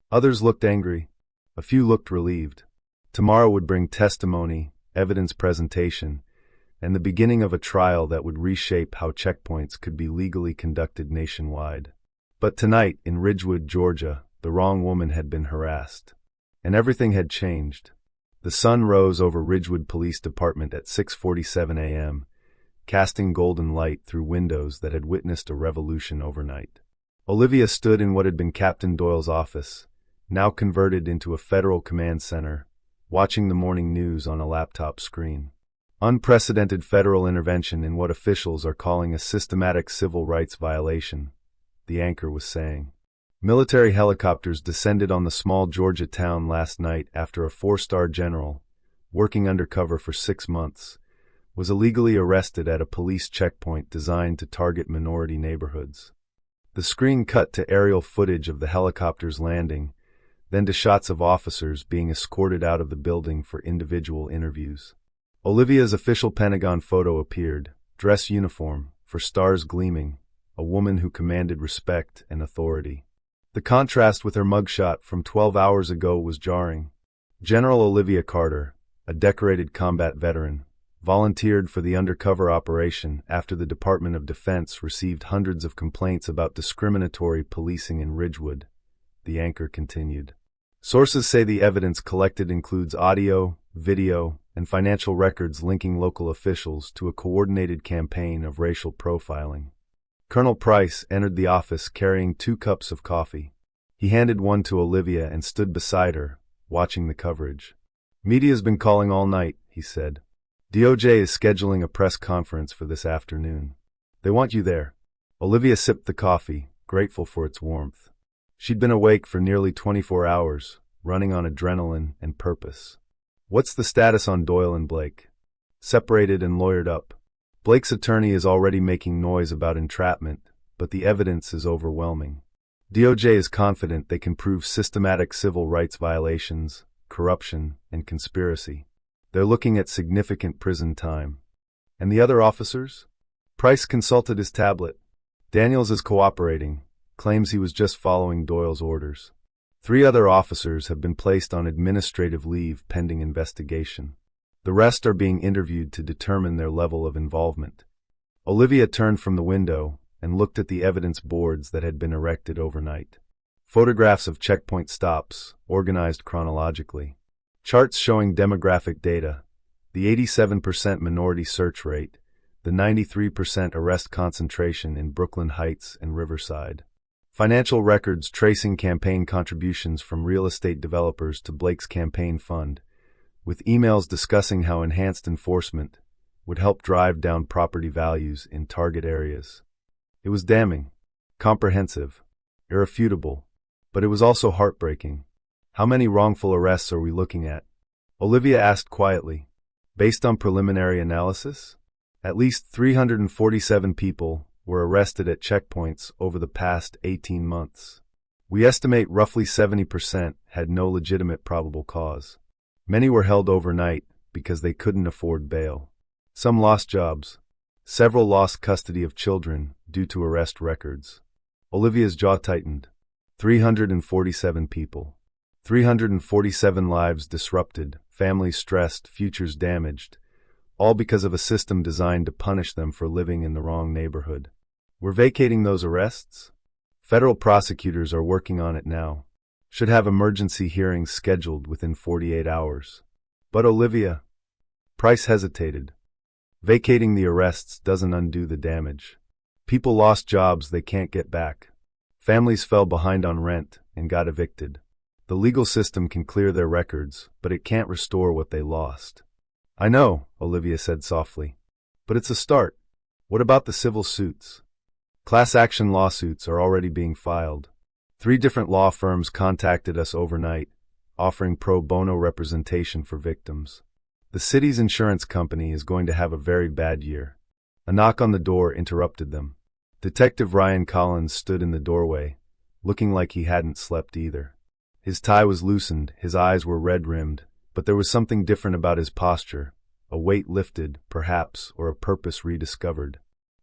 [SPEAKER 1] Others looked angry. A few looked relieved. Tomorrow would bring testimony, evidence presentation, and the beginning of a trial that would reshape how checkpoints could be legally conducted nationwide. But tonight, in Ridgewood, Georgia, the wrong woman had been harassed. And everything had changed. The sun rose over Ridgewood Police Department at 6:47 a.m., casting golden light through windows that had witnessed a revolution overnight. Olivia stood in what had been Captain Doyle's office, now converted into a federal command center, watching the morning news on a laptop screen. Unprecedented federal intervention in what officials are calling a systematic civil rights violation, the anchor was saying. Military helicopters descended on the small Georgia town last night after a 4-star general, working undercover for 6 months, was illegally arrested at a police checkpoint designed to target minority neighborhoods. The screen cut to aerial footage of the helicopter's landing, then to shots of officers being escorted out of the building for individual interviews. Olivia's official Pentagon photo appeared, dress uniform, for stars gleaming, a woman who commanded respect and authority. The contrast with her mugshot from 12 hours ago was jarring. General Olivia Carter, a decorated combat veteran, volunteered for the undercover operation after the Department of Defense received hundreds of complaints about discriminatory policing in Ridgewood, the anchor continued. Sources say the evidence collected includes audio, video, and financial records linking local officials to a coordinated campaign of racial profiling. Colonel Price entered the office carrying 2 cups of coffee. He handed one to Olivia and stood beside her, watching the coverage. "Media's been calling all night," he said. "DOJ is scheduling a press conference for this afternoon. They want you there." Olivia sipped the coffee, grateful for its warmth. She'd been awake for nearly 24 hours, running on adrenaline and purpose. "What's the status on Doyle and Blake?" "Separated and lawyered up. Blake's attorney is already making noise about entrapment, but the evidence is overwhelming. DOJ is confident they can prove systematic civil rights violations, corruption, and conspiracy. They're looking at significant prison time." "And the other officers?" Price consulted his tablet. "Daniels is cooperating, claims he was just following Doyle's orders. 3 other officers have been placed on administrative leave pending investigation. The rest are being interviewed to determine their level of involvement." Olivia turned from the window and looked at the evidence boards that had been erected overnight. Photographs of checkpoint stops, organized chronologically. Charts showing demographic data, the 87% minority search rate, the 93% arrest concentration in Brooklyn Heights and Riverside. Financial records tracing campaign contributions from real estate developers to Blake's campaign fund, with emails discussing how enhanced enforcement would help drive down property values in target areas. It was damning, comprehensive, irrefutable, but it was also heartbreaking. "How many wrongful arrests are we looking at?" Olivia asked quietly. "Based on preliminary analysis, at least 347 people were arrested at checkpoints over the past 18 months. We estimate roughly 70% had no legitimate probable cause. Many were held overnight because they couldn't afford bail. Some lost jobs. Several lost custody of children due to arrest records." Olivia's jaw tightened. 347 people. 347 lives disrupted, families stressed, futures damaged, all because of a system designed to punish them for living in the wrong neighborhood. "We're vacating those arrests? Federal prosecutors are working on it now. Should have emergency hearings scheduled within 48 hours. But Olivia..." Price hesitated. "Vacating the arrests doesn't undo the damage. People lost jobs they can't get back. Families fell behind on rent and got evicted. The legal system can clear their records, but it can't restore what they lost." "I know," Olivia said softly. "But it's a start. What about the civil suits?" "Class action lawsuits are already being filed. 3 different law firms contacted us overnight, offering pro bono representation for victims. The city's insurance company is going to have a very bad year. A knock on the door interrupted them. Detective Ryan Collins stood in the doorway, looking like he hadn't slept either. His tie was loosened, his eyes were red-rimmed, but there was something different about his posture, a weight lifted, perhaps, or a purpose rediscovered.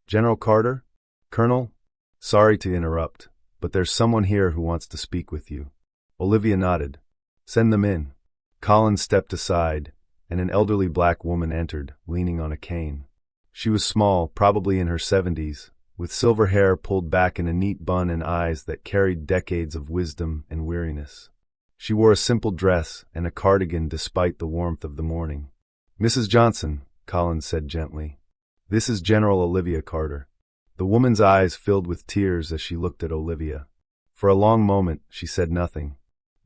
[SPEAKER 1] "General Carter? Colonel? Sorry to interrupt, but there's someone here who wants to speak with you." Olivia nodded. "Send them in." Collins stepped aside, and an elderly black woman entered, leaning on a cane. She was small, probably in her 70s, with silver hair pulled back in a neat bun and eyes that carried decades of wisdom and weariness. She wore a simple dress and a cardigan despite the warmth of the morning. "Mrs. Johnson," Collins said gently. "This is General Olivia Carter." The woman's eyes filled with tears as she looked at Olivia. For a long moment, she said nothing.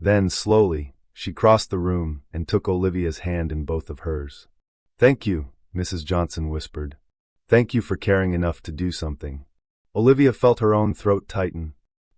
[SPEAKER 1] Then, slowly, she crossed the room and took Olivia's hand in both of hers. "Thank you," Mrs. Johnson whispered. "Thank you for caring enough to do something." Olivia felt her own throat tighten.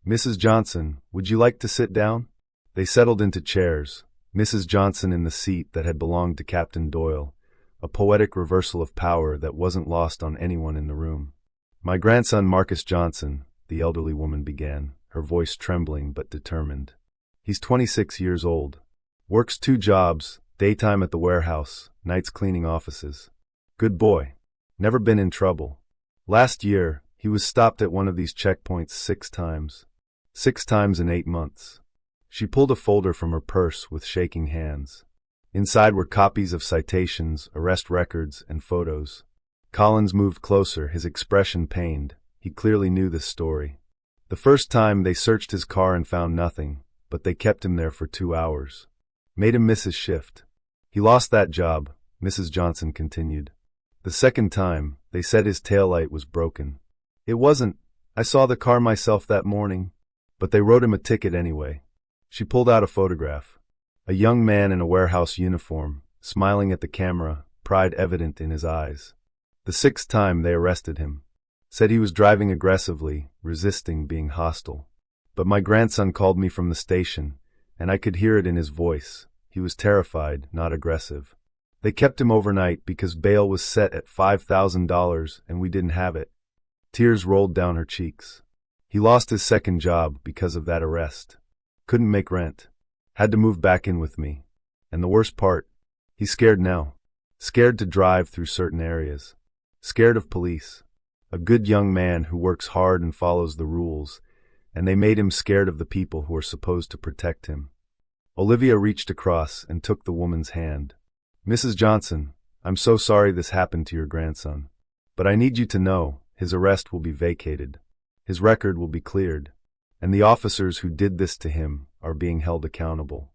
[SPEAKER 1] "Mrs. Johnson, would you like to sit down?" They settled into chairs, Mrs. Johnson in the seat that had belonged to Captain Doyle, a poetic reversal of power that wasn't lost on anyone in the room. "My grandson Marcus Johnson," the elderly woman began, her voice trembling but determined. "He's 26 years old. Works 2 jobs, daytime at the warehouse, nights cleaning offices. Good boy. Never been in trouble. Last year, he was stopped at one of these checkpoints 6 times. 6 times in 8 months. She pulled a folder from her purse with shaking hands. Inside were copies of citations, arrest records, and photos. Collins moved closer, his expression pained. He clearly knew this story. The first time they searched his car and found nothing, but they kept him there for 2 hours. Made him miss his shift. He lost that job, Mrs. Johnson continued. The second time, they said his taillight was broken. It wasn't. I saw the car myself that morning. But they wrote him a ticket anyway. She pulled out a photograph. A young man in a warehouse uniform, smiling at the camera, pride evident in his eyes. The 6th time they arrested him. Said he was driving aggressively, resisting being hostile. But my grandson called me from the station, and I could hear it in his voice. He was terrified, not aggressive. They kept him overnight because bail was set at $5,000 and we didn't have it. Tears rolled down her cheeks. He lost his second job because of that arrest. Couldn't make rent. Had to move back in with me. And the worst part, he's scared now. Scared to drive through certain areas. Scared of police. A good young man who works hard and follows the rules, and they made him scared of the people who are supposed to protect him. Olivia reached across and took the woman's hand. "Mrs. Johnson, I'm so sorry this happened to your grandson. But I need you to know, his arrest will be vacated. His record will be cleared. And the officers who did this to him are being held accountable."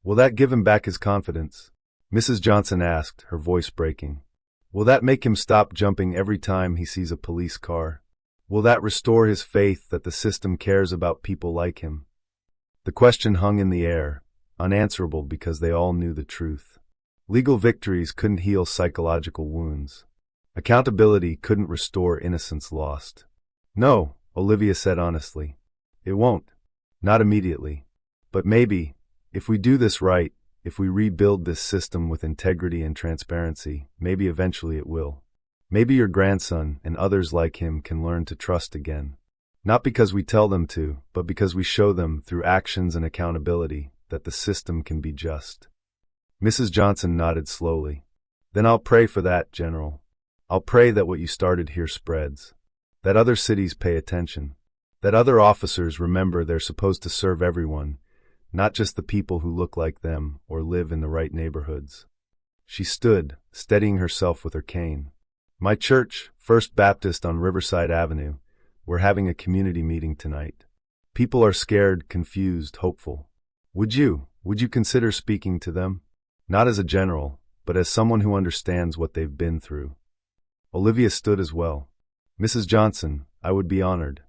[SPEAKER 1] "Will that give him back his confidence?" Mrs. Johnson asked, her voice breaking. "Will that make him stop jumping every time he sees a police car? Will that restore his faith that the system cares about people like him?" The question hung in the air, unanswerable because they all knew the truth. Legal victories couldn't heal psychological wounds. Accountability couldn't restore innocence lost. "No," Olivia said honestly. "It won't. Not immediately. But maybe, if we do this right, if we rebuild this system with integrity and transparency, maybe eventually it will. Maybe your grandson and others like him can learn to trust again. Not because we tell them to, but because we show them through actions and accountability that the system can be just." Mrs. Johnson nodded slowly. "Then I'll pray for that, General. I'll pray that what you started here spreads. That other cities pay attention. That other officers remember they're supposed to serve everyone, not just the people who look like them or live in the right neighborhoods." She stood, steadying herself with her cane. "My church, First Baptist on Riverside Avenue, we're having a community meeting tonight. People are scared, confused, hopeful. Would you consider speaking to them? Not as a general, but as someone who understands what they've been through." Olivia stood as well. "Mrs. Johnson, I would be honored."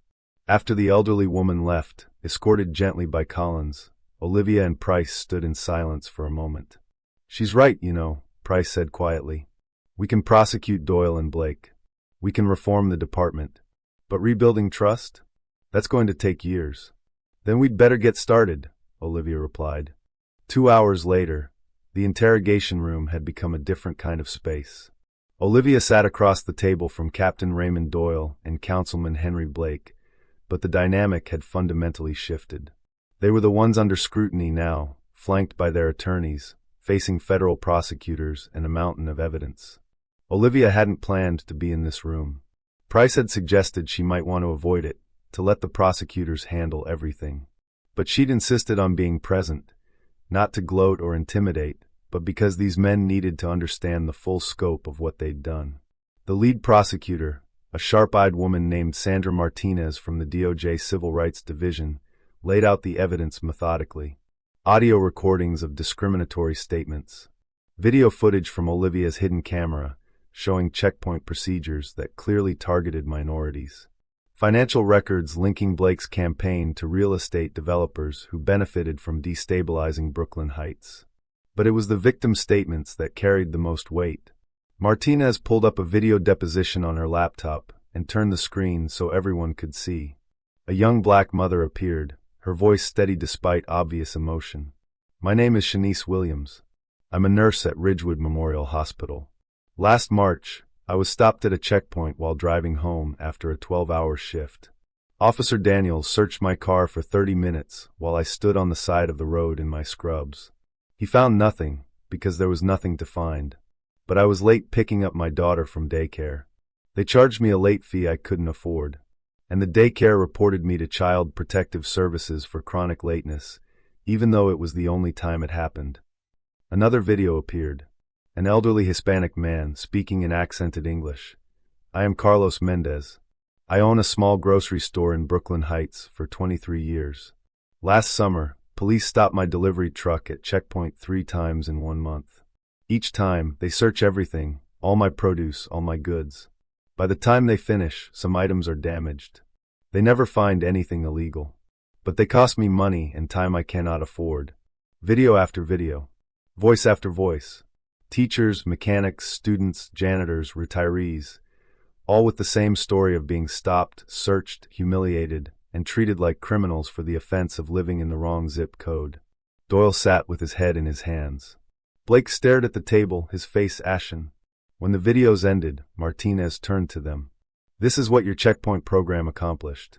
[SPEAKER 1] After the elderly woman left, escorted gently by Collins, Olivia and Price stood in silence for a moment. "She's right, you know," Price said quietly. "We can prosecute Doyle and Blake. We can reform the department. But rebuilding trust? That's going to take years." "Then we'd better get started," Olivia replied. 2 hours later, The interrogation room had become a different kind of space. Olivia sat across the table from Captain Raymond Doyle and Councilman Henry Blake, but the dynamic had fundamentally shifted. They were the ones under scrutiny now, flanked by their attorneys, facing federal prosecutors and a mountain of evidence. Olivia hadn't planned to be in this room. Price had suggested she might want to avoid it, to let the prosecutors handle everything. But she'd insisted on being present, not to gloat or intimidate, but because these men needed to understand the full scope of what they'd done. The lead prosecutor, a sharp-eyed woman named Sandra Martinez from the DOJ Civil Rights Division, laid out the evidence methodically. Audio recordings of discriminatory statements. Video footage from Olivia's hidden camera, showing checkpoint procedures that clearly targeted minorities. Financial records linking Blake's campaign to real estate developers who benefited from destabilizing Brooklyn Heights. But it was the victim's statements that carried the most weight. Martinez pulled up a video deposition on her laptop and turned the screen so everyone could see. A young black mother appeared, her voice steady despite obvious emotion. "My name is Shanice Williams. I'm a nurse at Ridgewood Memorial Hospital. Last March, I was stopped at a checkpoint while driving home after a 12-hour shift. Officer Daniels searched my car for 30 minutes while I stood on the side of the road in my scrubs. He found nothing, because there was nothing to find. But I was late picking up my daughter from daycare. They charged me a late fee I couldn't afford. And the daycare reported me to Child Protective Services for chronic lateness, even though it was the only time it happened." Another video appeared. An elderly Hispanic man speaking in accented English. "I am Carlos Mendez. I own a small grocery store in Brooklyn Heights for 23 years. Last summer, police stopped my delivery truck at checkpoint 3 times in 1 month. Each time, they search everything, all my produce, all my goods. By the time they finish, some items are damaged. They never find anything illegal. But they cost me money and time I cannot afford." Video after video. Voice after voice. Teachers, mechanics, students, janitors, retirees, all with the same story of being stopped, searched, humiliated, and treated like criminals for the offense of living in the wrong zip code. Doyle sat with his head in his hands. Blake stared at the table, his face ashen. When the videos ended, Martinez turned to them. "This is what your checkpoint program accomplished.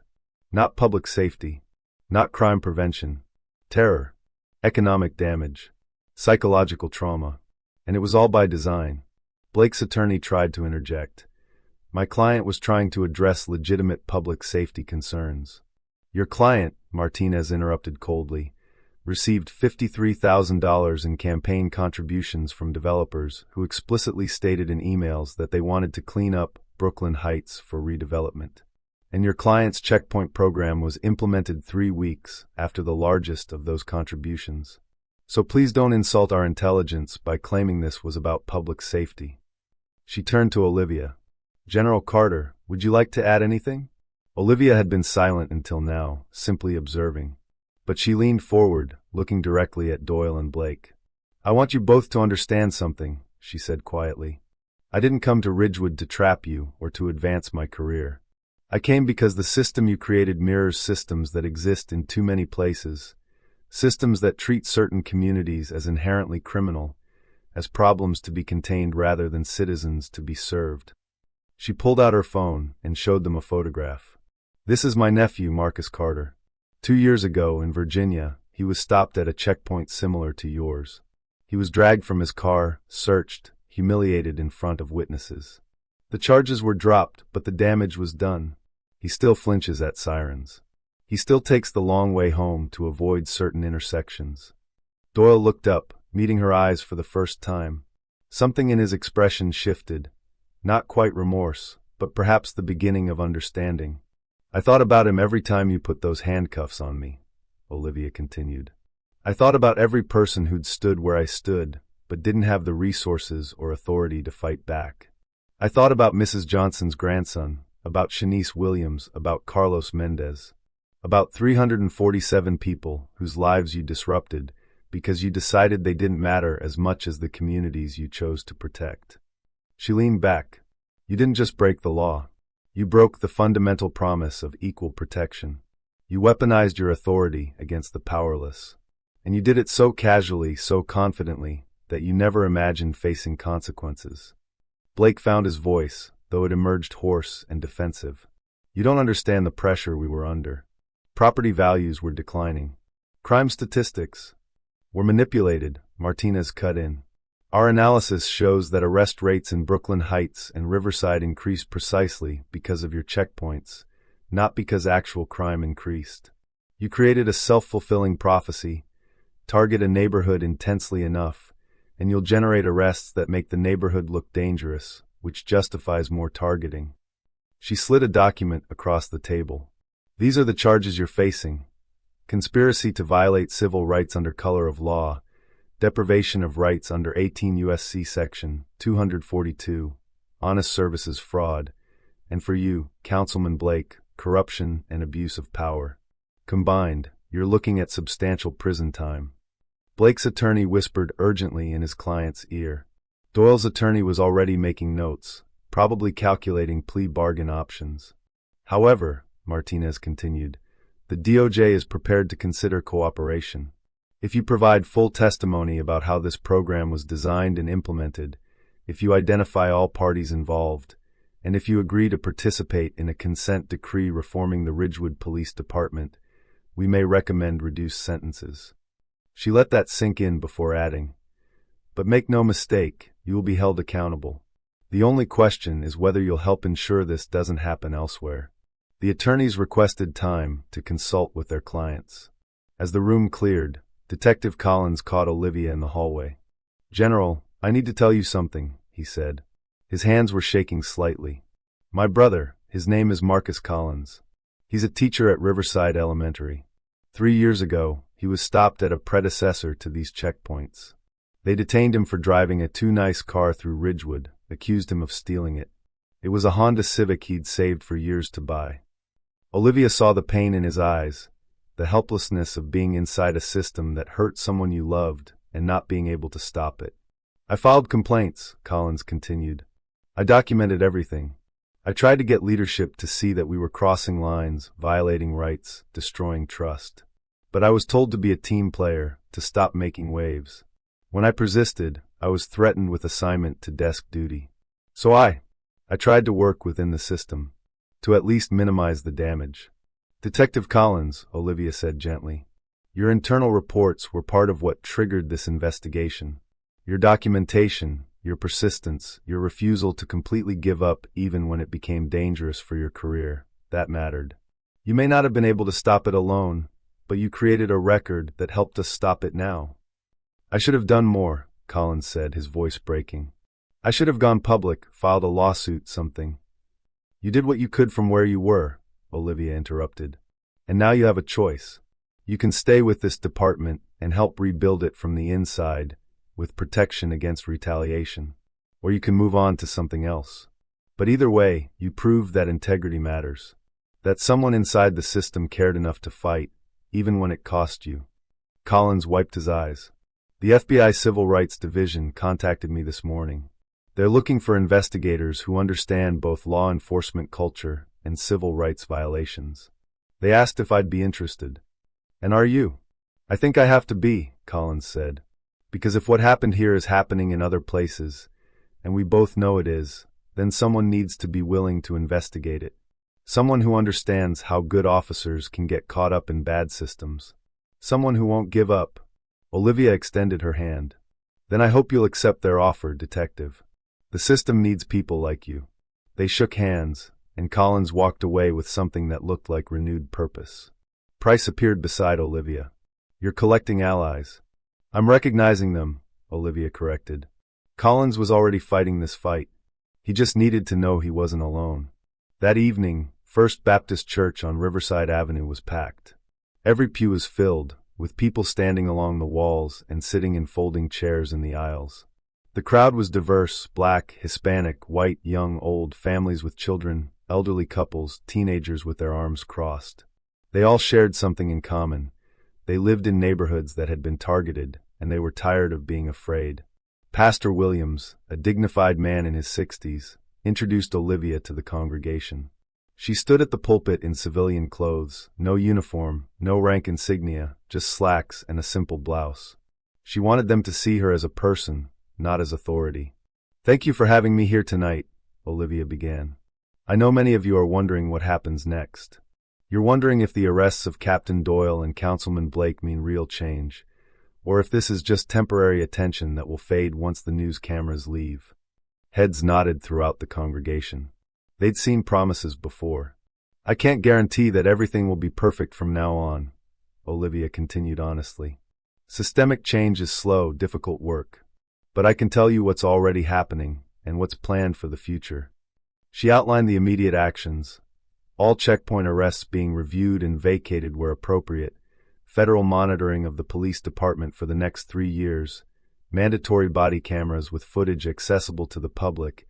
[SPEAKER 1] Not public safety. Not crime prevention. Terror. Economic damage. Psychological trauma. And it was all by design." Blake's attorney tried to interject. "My client was trying to address legitimate public safety concerns." "Your client," Martinez interrupted coldly, "received $53,000 in campaign contributions from developers who explicitly stated in emails that they wanted to clean up Brooklyn Heights for redevelopment. And your client's checkpoint program was implemented 3 weeks after the largest of those contributions. So please don't insult our intelligence by claiming this was about public safety." She turned to Olivia. "General Carter, would you like to add anything?" Olivia had been silent until now, simply observing. But she leaned forward, looking directly at Doyle and Blake. "I want you both to understand something," she said quietly. "I didn't come to Ridgewood to trap you or to advance my career. I came because the system you created mirrors systems that exist in too many places. Systems that treat certain communities as inherently criminal, as problems to be contained rather than citizens to be served." She pulled out her phone and showed them a photograph. "This is my nephew, Marcus Carter. 2 years ago, in Virginia, he was stopped at a checkpoint similar to yours. He was dragged from his car, searched, humiliated in front of witnesses. The charges were dropped, but the damage was done. He still flinches at sirens. He still takes the long way home to avoid certain intersections." Doyle looked up, meeting her eyes for the first time. Something in his expression shifted. Not quite remorse, but perhaps the beginning of understanding. "I thought about him every time you put those handcuffs on me," Olivia continued. "I thought about every person who'd stood where I stood, but didn't have the resources or authority to fight back. I thought about Mrs. Johnson's grandson, about Shanice Williams, about Carlos Mendez. About 347 people whose lives you disrupted because you decided they didn't matter as much as the communities you chose to protect." She leaned back. "You didn't just break the law. You broke the fundamental promise of equal protection. You weaponized your authority against the powerless. And you did it so casually, so confidently, that you never imagined facing consequences. Blake found his voice, though it emerged hoarse and defensive. You don't understand the pressure we were under. Property values were declining. Crime statistics were manipulated, Martinez cut in. Our analysis shows that arrest rates in Brooklyn Heights and Riverside increased precisely because of your checkpoints, not because actual crime increased. You created a self-fulfilling prophecy. Target a neighborhood intensely enough, and you'll generate arrests that make the neighborhood look dangerous, which justifies more targeting. She slid a document across the table. These are the charges you're facing: conspiracy to violate civil rights under color of law, deprivation of rights under 18 U.S.C. Section 242, honest services fraud, and for you, Councilman Blake, corruption and abuse of power. Combined, you're looking at substantial prison time. Blake's attorney whispered urgently in his client's ear. Doyle's attorney was already making notes, probably calculating plea bargain options. However, Martinez continued, the DOJ is prepared to consider cooperation. If you provide full testimony about how this program was designed and implemented, if you identify all parties involved, and if you agree to participate in a consent decree reforming the Ridgewood Police Department, we may recommend reduced sentences. She let that sink in before adding, but make no mistake, you will be held accountable. The only question is whether you'll help ensure this doesn't happen elsewhere. The attorneys requested time to consult with their clients. As the room cleared, Detective Collins caught Olivia in the hallway. "General, I need to tell you something," he said. His hands were shaking slightly. "My brother, his name is Marcus Collins. He's a teacher at Riverside Elementary. 3 years ago, he was stopped at a predecessor to these checkpoints. They detained him for driving a too nice car through Ridgewood, accused him of stealing it. It was a Honda Civic he'd saved for years to buy." Olivia saw the pain in his eyes, the helplessness of being inside a system that hurt someone you loved and not being able to stop it. "I filed complaints," Collins continued. "I documented everything. I tried to get leadership to see that we were crossing lines, violating rights, destroying trust. But I was told to be a team player, to stop making waves. When I persisted, I was threatened with assignment to desk duty. So I tried to work within the system, to at least minimize the damage." "Detective Collins," Olivia said gently, "your internal reports were part of what triggered this investigation. Your documentation, your persistence, your refusal to completely give up even when it became dangerous for your career, that mattered. You may not have been able to stop it alone, but you created a record that helped us stop it now." "I should have done more," Collins said, his voice breaking. "I should have gone public, filed a lawsuit, something." "You did what you could from where you were," Olivia interrupted. "And now you have a choice. You can stay with this department and help rebuild it from the inside, with protection against retaliation. Or you can move on to something else. But either way, you proved that integrity matters. That someone inside the system cared enough to fight, even when it cost you." Collins wiped his eyes. "The FBI Civil Rights Division contacted me this morning. They're looking for investigators who understand both law enforcement culture and civil rights violations. They asked if I'd be interested." "And are you?" "I think I have to be," Collins said. "Because if what happened here is happening in other places, and we both know it is, then someone needs to be willing to investigate it. Someone who understands how good officers can get caught up in bad systems. Someone who won't give up." Olivia extended her hand. "Then I hope you'll accept their offer, Detective. The system needs people like you." They shook hands, and Collins walked away with something that looked like renewed purpose. Price appeared beside Olivia. "You're collecting allies." "I'm recognizing them," Olivia corrected. Collins was already fighting this fight. He just needed to know he wasn't alone. That evening, First Baptist Church on Riverside Avenue was packed. Every pew was filled, with people standing along the walls and sitting in folding chairs in the aisles. The crowd was diverse: black, Hispanic, white, young, old, families with children, elderly couples, teenagers with their arms crossed. They all shared something in common. They lived in neighborhoods that had been targeted, and they were tired of being afraid. Pastor Williams, a dignified man in his 60s, introduced Olivia to the congregation. She stood at the pulpit in civilian clothes, no uniform, no rank insignia, just slacks and a simple blouse. She wanted them to see her as a person, not as authority. "Thank you for having me here tonight," Olivia began. "I know many of you are wondering what happens next. You're wondering if the arrests of Captain Doyle and Councilman Blake mean real change, or if this is just temporary attention that will fade once the news cameras leave." Heads nodded throughout the congregation. They'd seen promises before. "I can't guarantee that everything will be perfect from now on," Olivia continued honestly. "Systemic change is slow, difficult work. But I can tell you what's already happening and what's planned for the future." She outlined the immediate actions: all checkpoint arrests being reviewed and vacated where appropriate, federal monitoring of the police department for the next 3 years, mandatory body cameras with footage accessible to the public,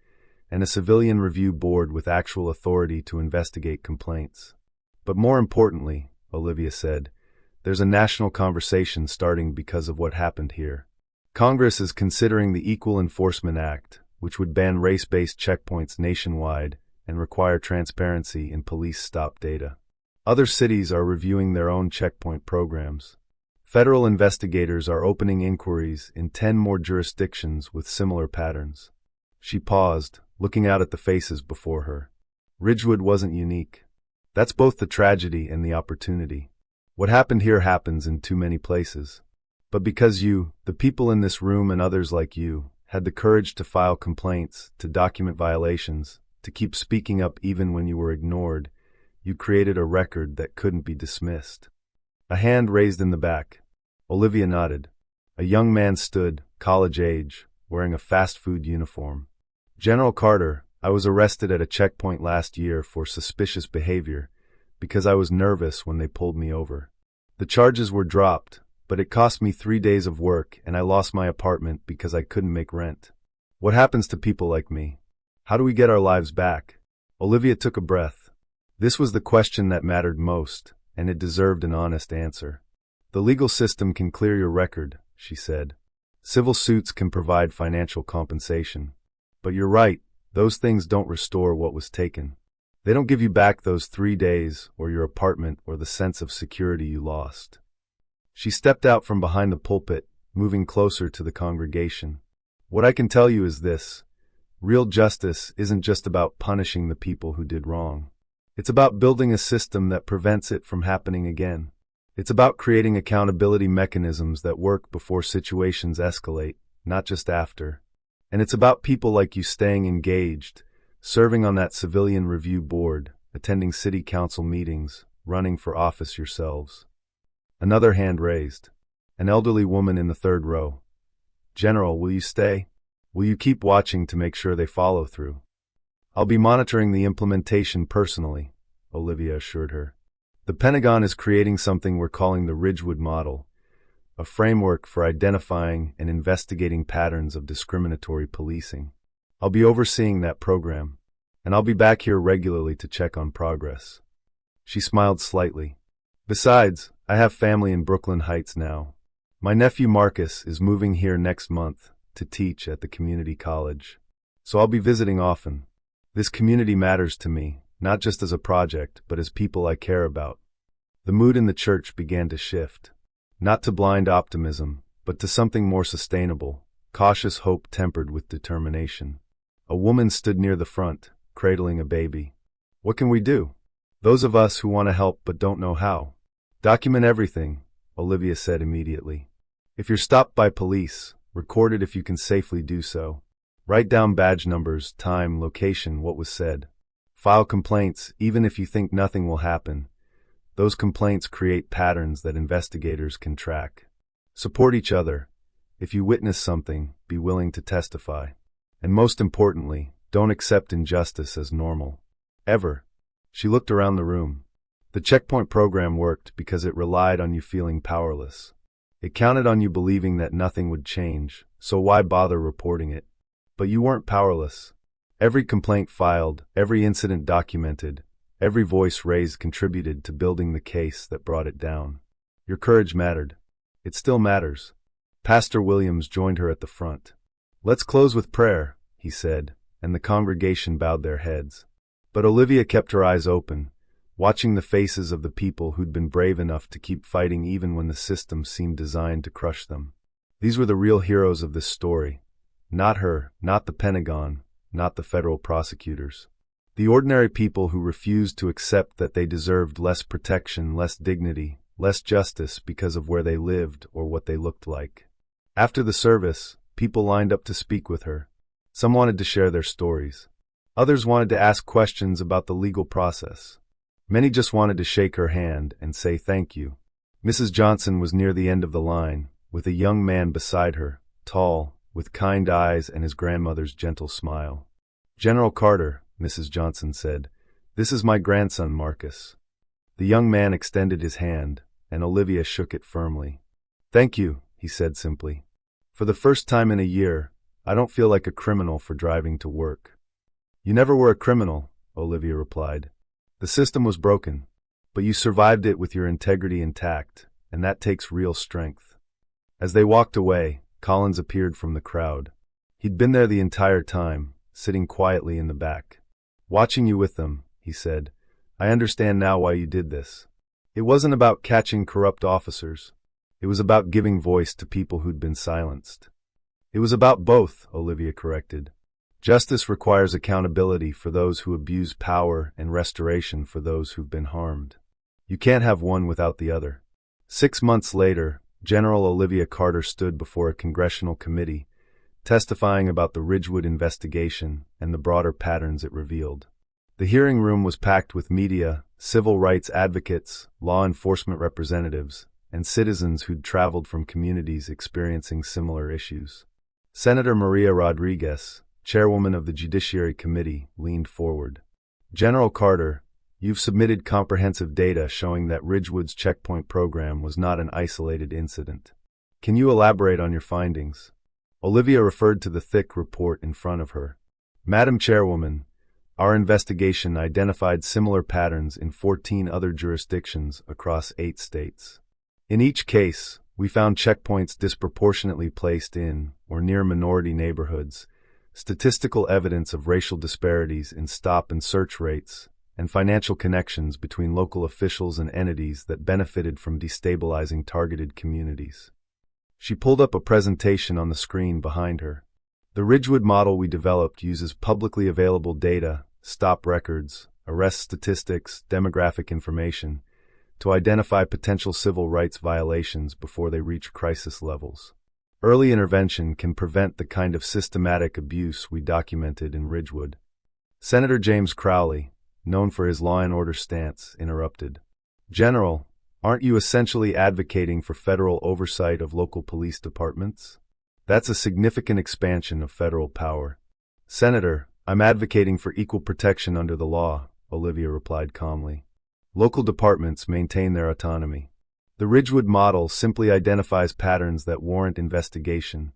[SPEAKER 1] and a civilian review board with actual authority to investigate complaints. "But more importantly," Olivia said, "there's a national conversation starting because of what happened here. Congress is considering the Equal Enforcement Act, which would ban race-based checkpoints nationwide and require transparency in police stop data. Other cities are reviewing their own checkpoint programs. Federal investigators are opening inquiries in 10 more jurisdictions with similar patterns." She paused, looking out at the faces before her. Ridgewood wasn't unique. That's both the tragedy and the opportunity. What happened here happens in too many places. But because you, the people in this room and others like you, had the courage to file complaints, to document violations, to keep speaking up even when you were ignored, you created a record that couldn't be dismissed. A hand raised in the back. Olivia nodded. A young man stood, college age, wearing a fast food uniform. "General Carter, I was arrested at a checkpoint last year for suspicious behavior because I was nervous when they pulled me over. The charges were dropped, but it cost me 3 days of work and I lost my apartment because I couldn't make rent. What happens to people like me? How do we get our lives back?" Olivia took a breath. This was the question that mattered most, and it deserved an honest answer. "The legal system can clear your record," she said. "Civil suits can provide financial compensation. But you're right, those things don't restore what was taken. They don't give you back those 3 days, or your apartment, or the sense of security you lost." She stepped out from behind the pulpit, moving closer to the congregation. "What I can tell you is this: real justice isn't just about punishing the people who did wrong. It's about building a system that prevents it from happening again. It's about creating accountability mechanisms that work before situations escalate, not just after. And it's about people like you staying engaged, serving on that civilian review board, attending city council meetings, running for office yourselves." Another hand raised. An elderly woman in the 3rd row. "General, will you stay? Will you keep watching to make sure they follow through?" "I'll be monitoring the implementation personally," Olivia assured her. "The Pentagon is creating something we're calling the Ridgewood Model, a framework for identifying and investigating patterns of discriminatory policing. I'll be overseeing that program, and I'll be back here regularly to check on progress." She smiled slightly. "Besides, I have family in Brooklyn Heights now. My nephew Marcus is moving here next month to teach at the community college. So I'll be visiting often. This community matters to me, not just as a project, but as people I care about." The mood in the church began to shift. Not to blind optimism, but to something more sustainable, cautious hope tempered with determination. A woman stood near the front, cradling a baby. "What can we do? Those of us who want to help but don't know how." "Document everything," Olivia said immediately. "If you're stopped by police, record it if you can safely do so. Write down badge numbers, time, location, what was said. File complaints, even if you think nothing will happen. Those complaints create patterns that investigators can track. Support each other. If you witness something, be willing to testify. And most importantly, don't accept injustice as normal. Ever." She looked around the room. The checkpoint program worked because it relied on you feeling powerless. It counted on you believing that nothing would change, so why bother reporting it? But you weren't powerless. Every complaint filed, every incident documented, every voice raised contributed to building the case that brought it down. Your courage mattered. It still matters. Pastor Williams joined her at the front. "Let's close with prayer," he said, and the congregation bowed their heads. But Olivia kept her eyes open, watching the faces of the people who'd been brave enough to keep fighting even when the system seemed designed to crush them. These were the real heroes of this story. Not her, not the Pentagon, not the federal prosecutors. The ordinary people who refused to accept that they deserved less protection, less dignity, less justice because of where they lived or what they looked like. After the service, people lined up to speak with her. Some wanted to share their stories. Others wanted to ask questions about the legal process. Many just wanted to shake her hand and say thank you. Mrs. Johnson was near the end of the line, with a young man beside her, tall, with kind eyes and his grandmother's gentle smile. "General Carter," Mrs. Johnson said, "this is my grandson Marcus." The young man extended his hand, and Olivia shook it firmly. "Thank you," he said simply. "For the first time in a year, I don't feel like a criminal for driving to work." "You never were a criminal," Olivia replied. "The system was broken, but you survived it with your integrity intact, and that takes real strength." As they walked away, Collins appeared from the crowd. He'd been there the entire time, sitting quietly in the back. "Watching you with them," he said, "I understand now why you did this. It wasn't about catching corrupt officers. It was about giving voice to people who'd been silenced." "It was about both," Olivia corrected. "Justice requires accountability for those who abuse power and restoration for those who've been harmed. You can't have one without the other." 6 months later, General Olivia Carter stood before a congressional committee, testifying about the Ridgewood investigation and the broader patterns it revealed. The hearing room was packed with media, civil rights advocates, law enforcement representatives, and citizens who'd traveled from communities experiencing similar issues. Senator Maria Rodriguez, chairwoman of the Judiciary Committee, leaned forward. "General Carter, you've submitted comprehensive data showing that Ridgewood's checkpoint program was not an isolated incident. Can you elaborate on your findings?" Olivia referred to the thick report in front of her. "Madam Chairwoman, our investigation identified similar patterns in 14 other jurisdictions across 8 states. In each case, we found checkpoints disproportionately placed in or near minority neighborhoods, statistical evidence of racial disparities in stop and search rates, and financial connections between local officials and entities that benefited from destabilizing targeted communities." She pulled up a presentation on the screen behind her. "The Ridgewood model we developed uses publicly available data, stop records, arrest statistics, demographic information, to identify potential civil rights violations before they reach crisis levels. Early intervention can prevent the kind of systematic abuse we documented in Ridgewood." Senator James Crowley, known for his law and order stance, interrupted. "General, aren't you essentially advocating for federal oversight of local police departments? That's a significant expansion of federal power." "Senator, I'm advocating for equal protection under the law," Olivia replied calmly. "Local departments maintain their autonomy. The Ridgewood model simply identifies patterns that warrant investigation,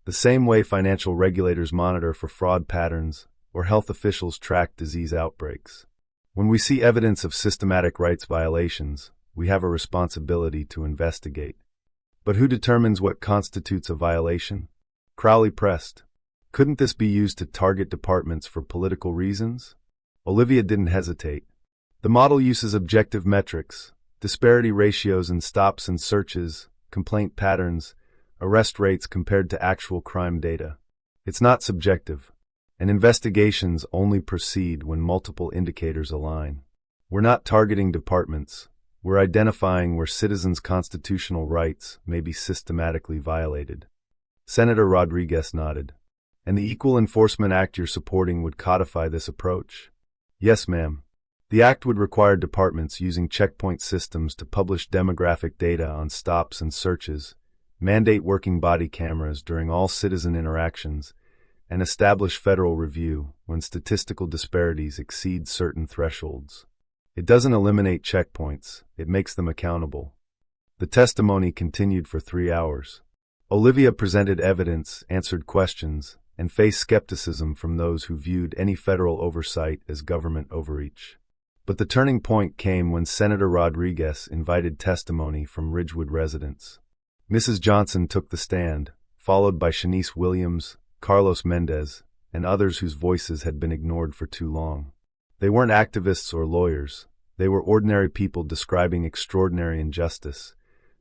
[SPEAKER 1] the same way financial regulators monitor for fraud patterns or health officials track disease outbreaks. When we see evidence of systematic rights violations, we have a responsibility to investigate." "But who determines what constitutes a violation?" Crowley pressed. "Couldn't this be used to target departments for political reasons?" Olivia didn't hesitate. "The model uses objective metrics, disparity ratios in stops and searches, complaint patterns, arrest rates compared to actual crime data. It's not subjective, and investigations only proceed when multiple indicators align. We're not targeting departments. We're identifying where citizens' constitutional rights may be systematically violated." Senator Rodriguez nodded. "And the Equal Enforcement Act you're supporting would codify this approach?" "Yes, ma'am. The act would require departments using checkpoint systems to publish demographic data on stops and searches, mandate working body cameras during all citizen interactions, and establish federal review when statistical disparities exceed certain thresholds. It doesn't eliminate checkpoints, it makes them accountable." The testimony continued for 3 hours. Olivia presented evidence, answered questions, and faced skepticism from those who viewed any federal oversight as government overreach. But the turning point came when Senator Rodriguez invited testimony from Ridgewood residents. Mrs. Johnson took the stand, followed by Shanice Williams, Carlos Mendez, and others whose voices had been ignored for too long. They weren't activists or lawyers. They were ordinary people describing extraordinary injustice,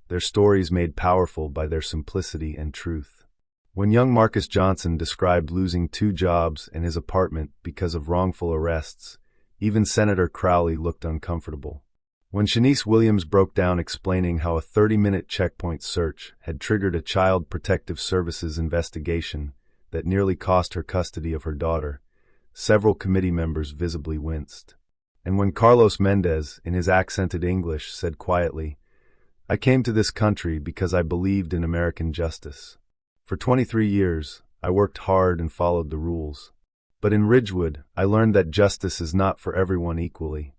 [SPEAKER 1] their stories made powerful by their simplicity and truth. When young Marcus Johnson described losing 2 jobs and his apartment because of wrongful arrests, even Senator Crowley looked uncomfortable. When Shanice Williams broke down explaining how a 30-minute checkpoint search had triggered a Child Protective Services investigation that nearly cost her custody of her daughter, several committee members visibly winced. And when Carlos Mendez, in his accented English, said quietly, "I came to this country because I believed in American justice. For 23 years, I worked hard and followed the rules. But in Ridgewood, I learned that justice is not for everyone equally."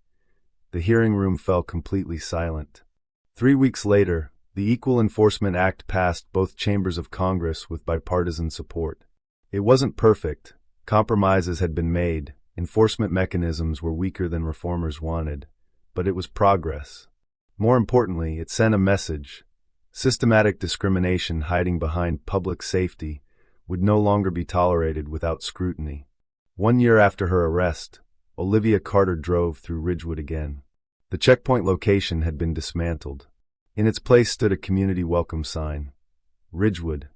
[SPEAKER 1] The hearing room fell completely silent. 3 weeks later, the Equal Enforcement Act passed both chambers of Congress with bipartisan support. It wasn't perfect. Compromises had been made. Enforcement mechanisms were weaker than reformers wanted. But it was progress. More importantly, it sent a message. Systematic discrimination hiding behind public safety would no longer be tolerated without scrutiny. 1 year after her arrest, Olivia Carter drove through Ridgewood again. The checkpoint location had been dismantled. In its place stood a community welcome sign. Ridgewood,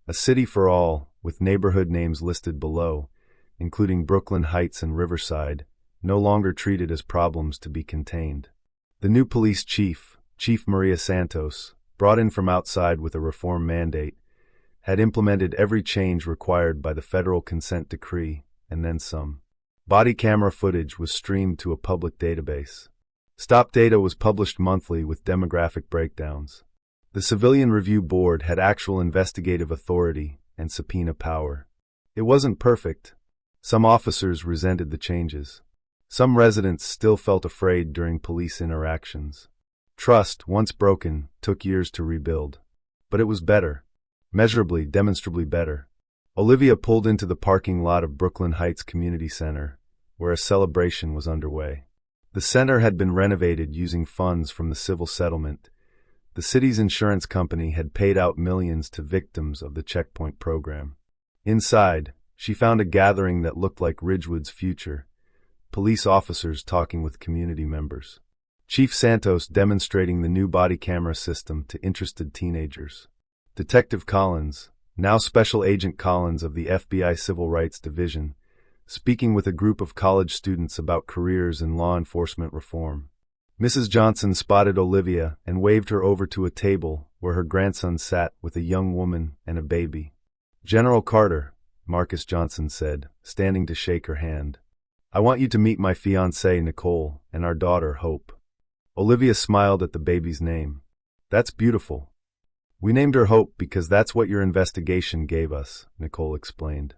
[SPEAKER 1] a city for all, with neighborhood names listed below, including Brooklyn Heights and Riverside, no longer treated as problems to be contained. The new police chief, Chief Maria Santos, brought in from outside with a reform mandate, had implemented every change required by the federal consent decree, and then some. Body camera footage was streamed to a public database. Stop data was published monthly with demographic breakdowns. The Civilian Review Board had actual investigative authority and subpoena power. It wasn't perfect. Some officers resented the changes. Some residents still felt afraid during police interactions. Trust, once broken, took years to rebuild. But it was better. Measurably, demonstrably better. Olivia pulled into the parking lot of Brooklyn Heights Community Center, where a celebration was underway. The center had been renovated using funds from the civil settlement. The city's insurance company had paid out millions to victims of the checkpoint program. Inside, she found a gathering that looked like Ridgewood's future. Police officers talking with community members. Chief Santos demonstrating the new body camera system to interested teenagers. Detective Collins, now Special Agent Collins of the FBI Civil Rights Division, speaking with a group of college students about careers in law enforcement reform. Mrs. Johnson spotted Olivia and waved her over to a table where her grandson sat with a young woman and a baby. "General Carter," Marcus Johnson said, standing to shake her hand. "I want you to meet my fiancée, Nicole, and our daughter, Hope." Olivia smiled at the baby's name. "That's beautiful. We named her Hope because that's what your investigation gave us," Nicole explained.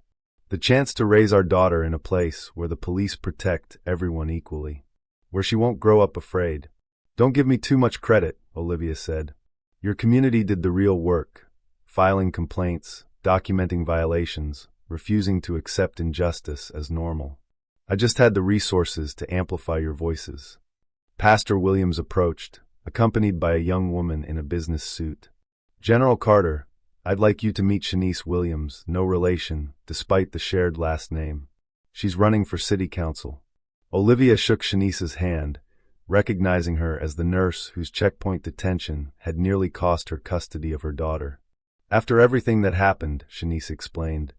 [SPEAKER 1] "The chance to raise our daughter in a place where the police protect everyone equally. Where she won't grow up afraid." "Don't give me too much credit," Olivia said. "Your community did the real work, filing complaints, documenting violations, refusing to accept injustice as normal. I just had the resources to amplify your voices." Pastor Williams approached, accompanied by a young woman in a business suit. "General Carter, I'd like you to meet Shanice Williams, no relation, despite the shared last name. She's running for city council." Olivia shook Shanice's hand, recognizing her as the nurse whose checkpoint detention had nearly cost her custody of her daughter. "After everything that happened," Shanice explained,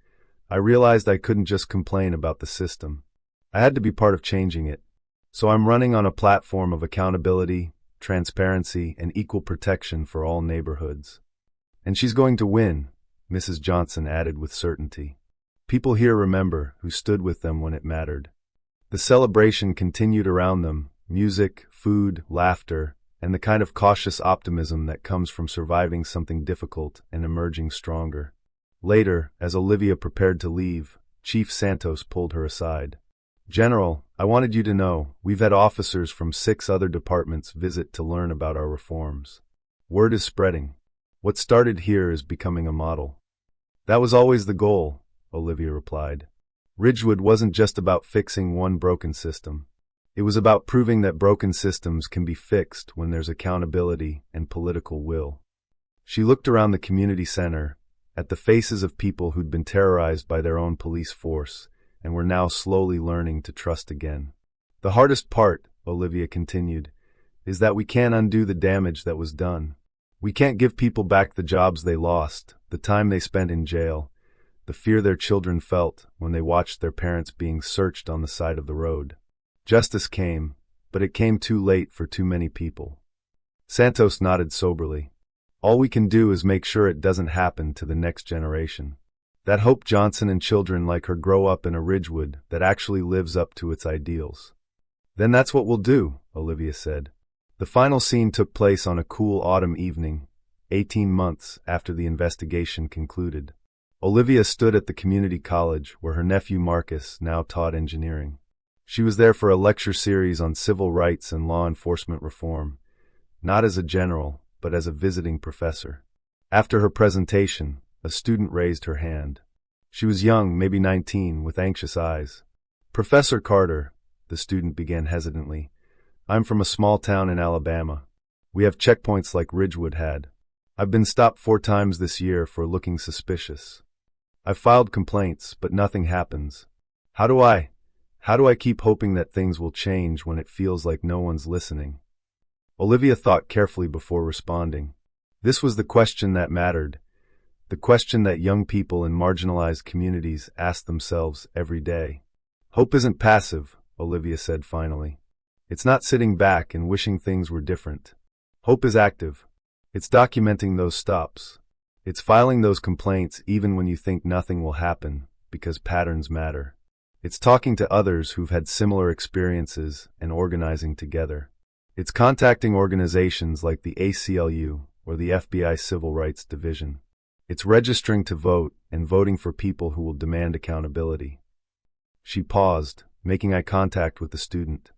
[SPEAKER 1] "I realized I couldn't just complain about the system. I had to be part of changing it. So I'm running on a platform of accountability, transparency, and equal protection for all neighborhoods." "And she's going to win," Mrs. Johnson added with certainty. "People here remember who stood with them when it mattered." The celebration continued around them, music, food, laughter, and the kind of cautious optimism that comes from surviving something difficult and emerging stronger. Later, as Olivia prepared to leave, Chief Santos pulled her aside. "General, I wanted you to know, we've had officers from 6 other departments visit to learn about our reforms. Word is spreading. What started here is becoming a model." "That was always the goal," Olivia replied. "Ridgewood wasn't just about fixing one broken system. It was about proving that broken systems can be fixed when there's accountability and political will." She looked around the community center, at the faces of people who'd been terrorized by their own police force, and were now slowly learning to trust again. "The hardest part," Olivia continued, "is that we can't undo the damage that was done. We can't give people back the jobs they lost, the time they spent in jail, the fear their children felt when they watched their parents being searched on the side of the road. Justice came, but it came too late for too many people. Santos nodded soberly. All we can do is make sure it doesn't happen to the next generation. That Hope Johnson and children like her grow up in a Ridgewood that actually lives up to its ideals. Then that's what we'll do, Olivia said. The final scene took place on a cool autumn evening, 18 months after the investigation concluded. Olivia stood at the community college where her nephew Marcus now taught engineering. She was there for a lecture series on civil rights and law enforcement reform, not as a general, but as a visiting professor. After her presentation, a student raised her hand. She was young, maybe 19, with anxious eyes. "Professor Carter," the student began hesitantly, "I'm from a small town in Alabama. We have checkpoints like Ridgewood had. I've been stopped 4 times this year for looking suspicious. I've filed complaints, but nothing happens. How do I keep hoping that things will change when it feels like no one's listening?" Olivia thought carefully before responding. This was the question that mattered, the question that young people in marginalized communities ask themselves every day. "Hope isn't passive," Olivia said finally. "It's not sitting back and wishing things were different. Hope is active. It's documenting those stops. It's filing those complaints even when you think nothing will happen, because patterns matter. It's talking to others who've had similar experiences and organizing together. It's contacting organizations like the ACLU or the FBI Civil Rights Division. It's registering to vote and voting for people who will demand accountability." She paused, making eye contact with the student.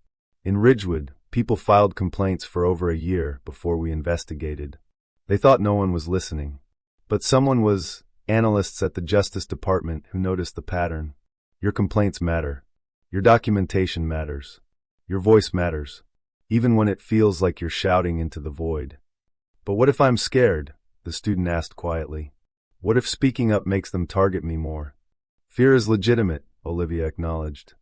[SPEAKER 1] "In Ridgewood, people filed complaints for over a year before we investigated. They thought no one was listening. But someone was, analysts at the Justice Department, who noticed the pattern. Your complaints matter. Your documentation matters. Your voice matters, even when it feels like you're shouting into the void." "But what if I'm scared?" the student asked quietly. "What if speaking up makes them target me more?" "Fear is legitimate," Olivia acknowledged.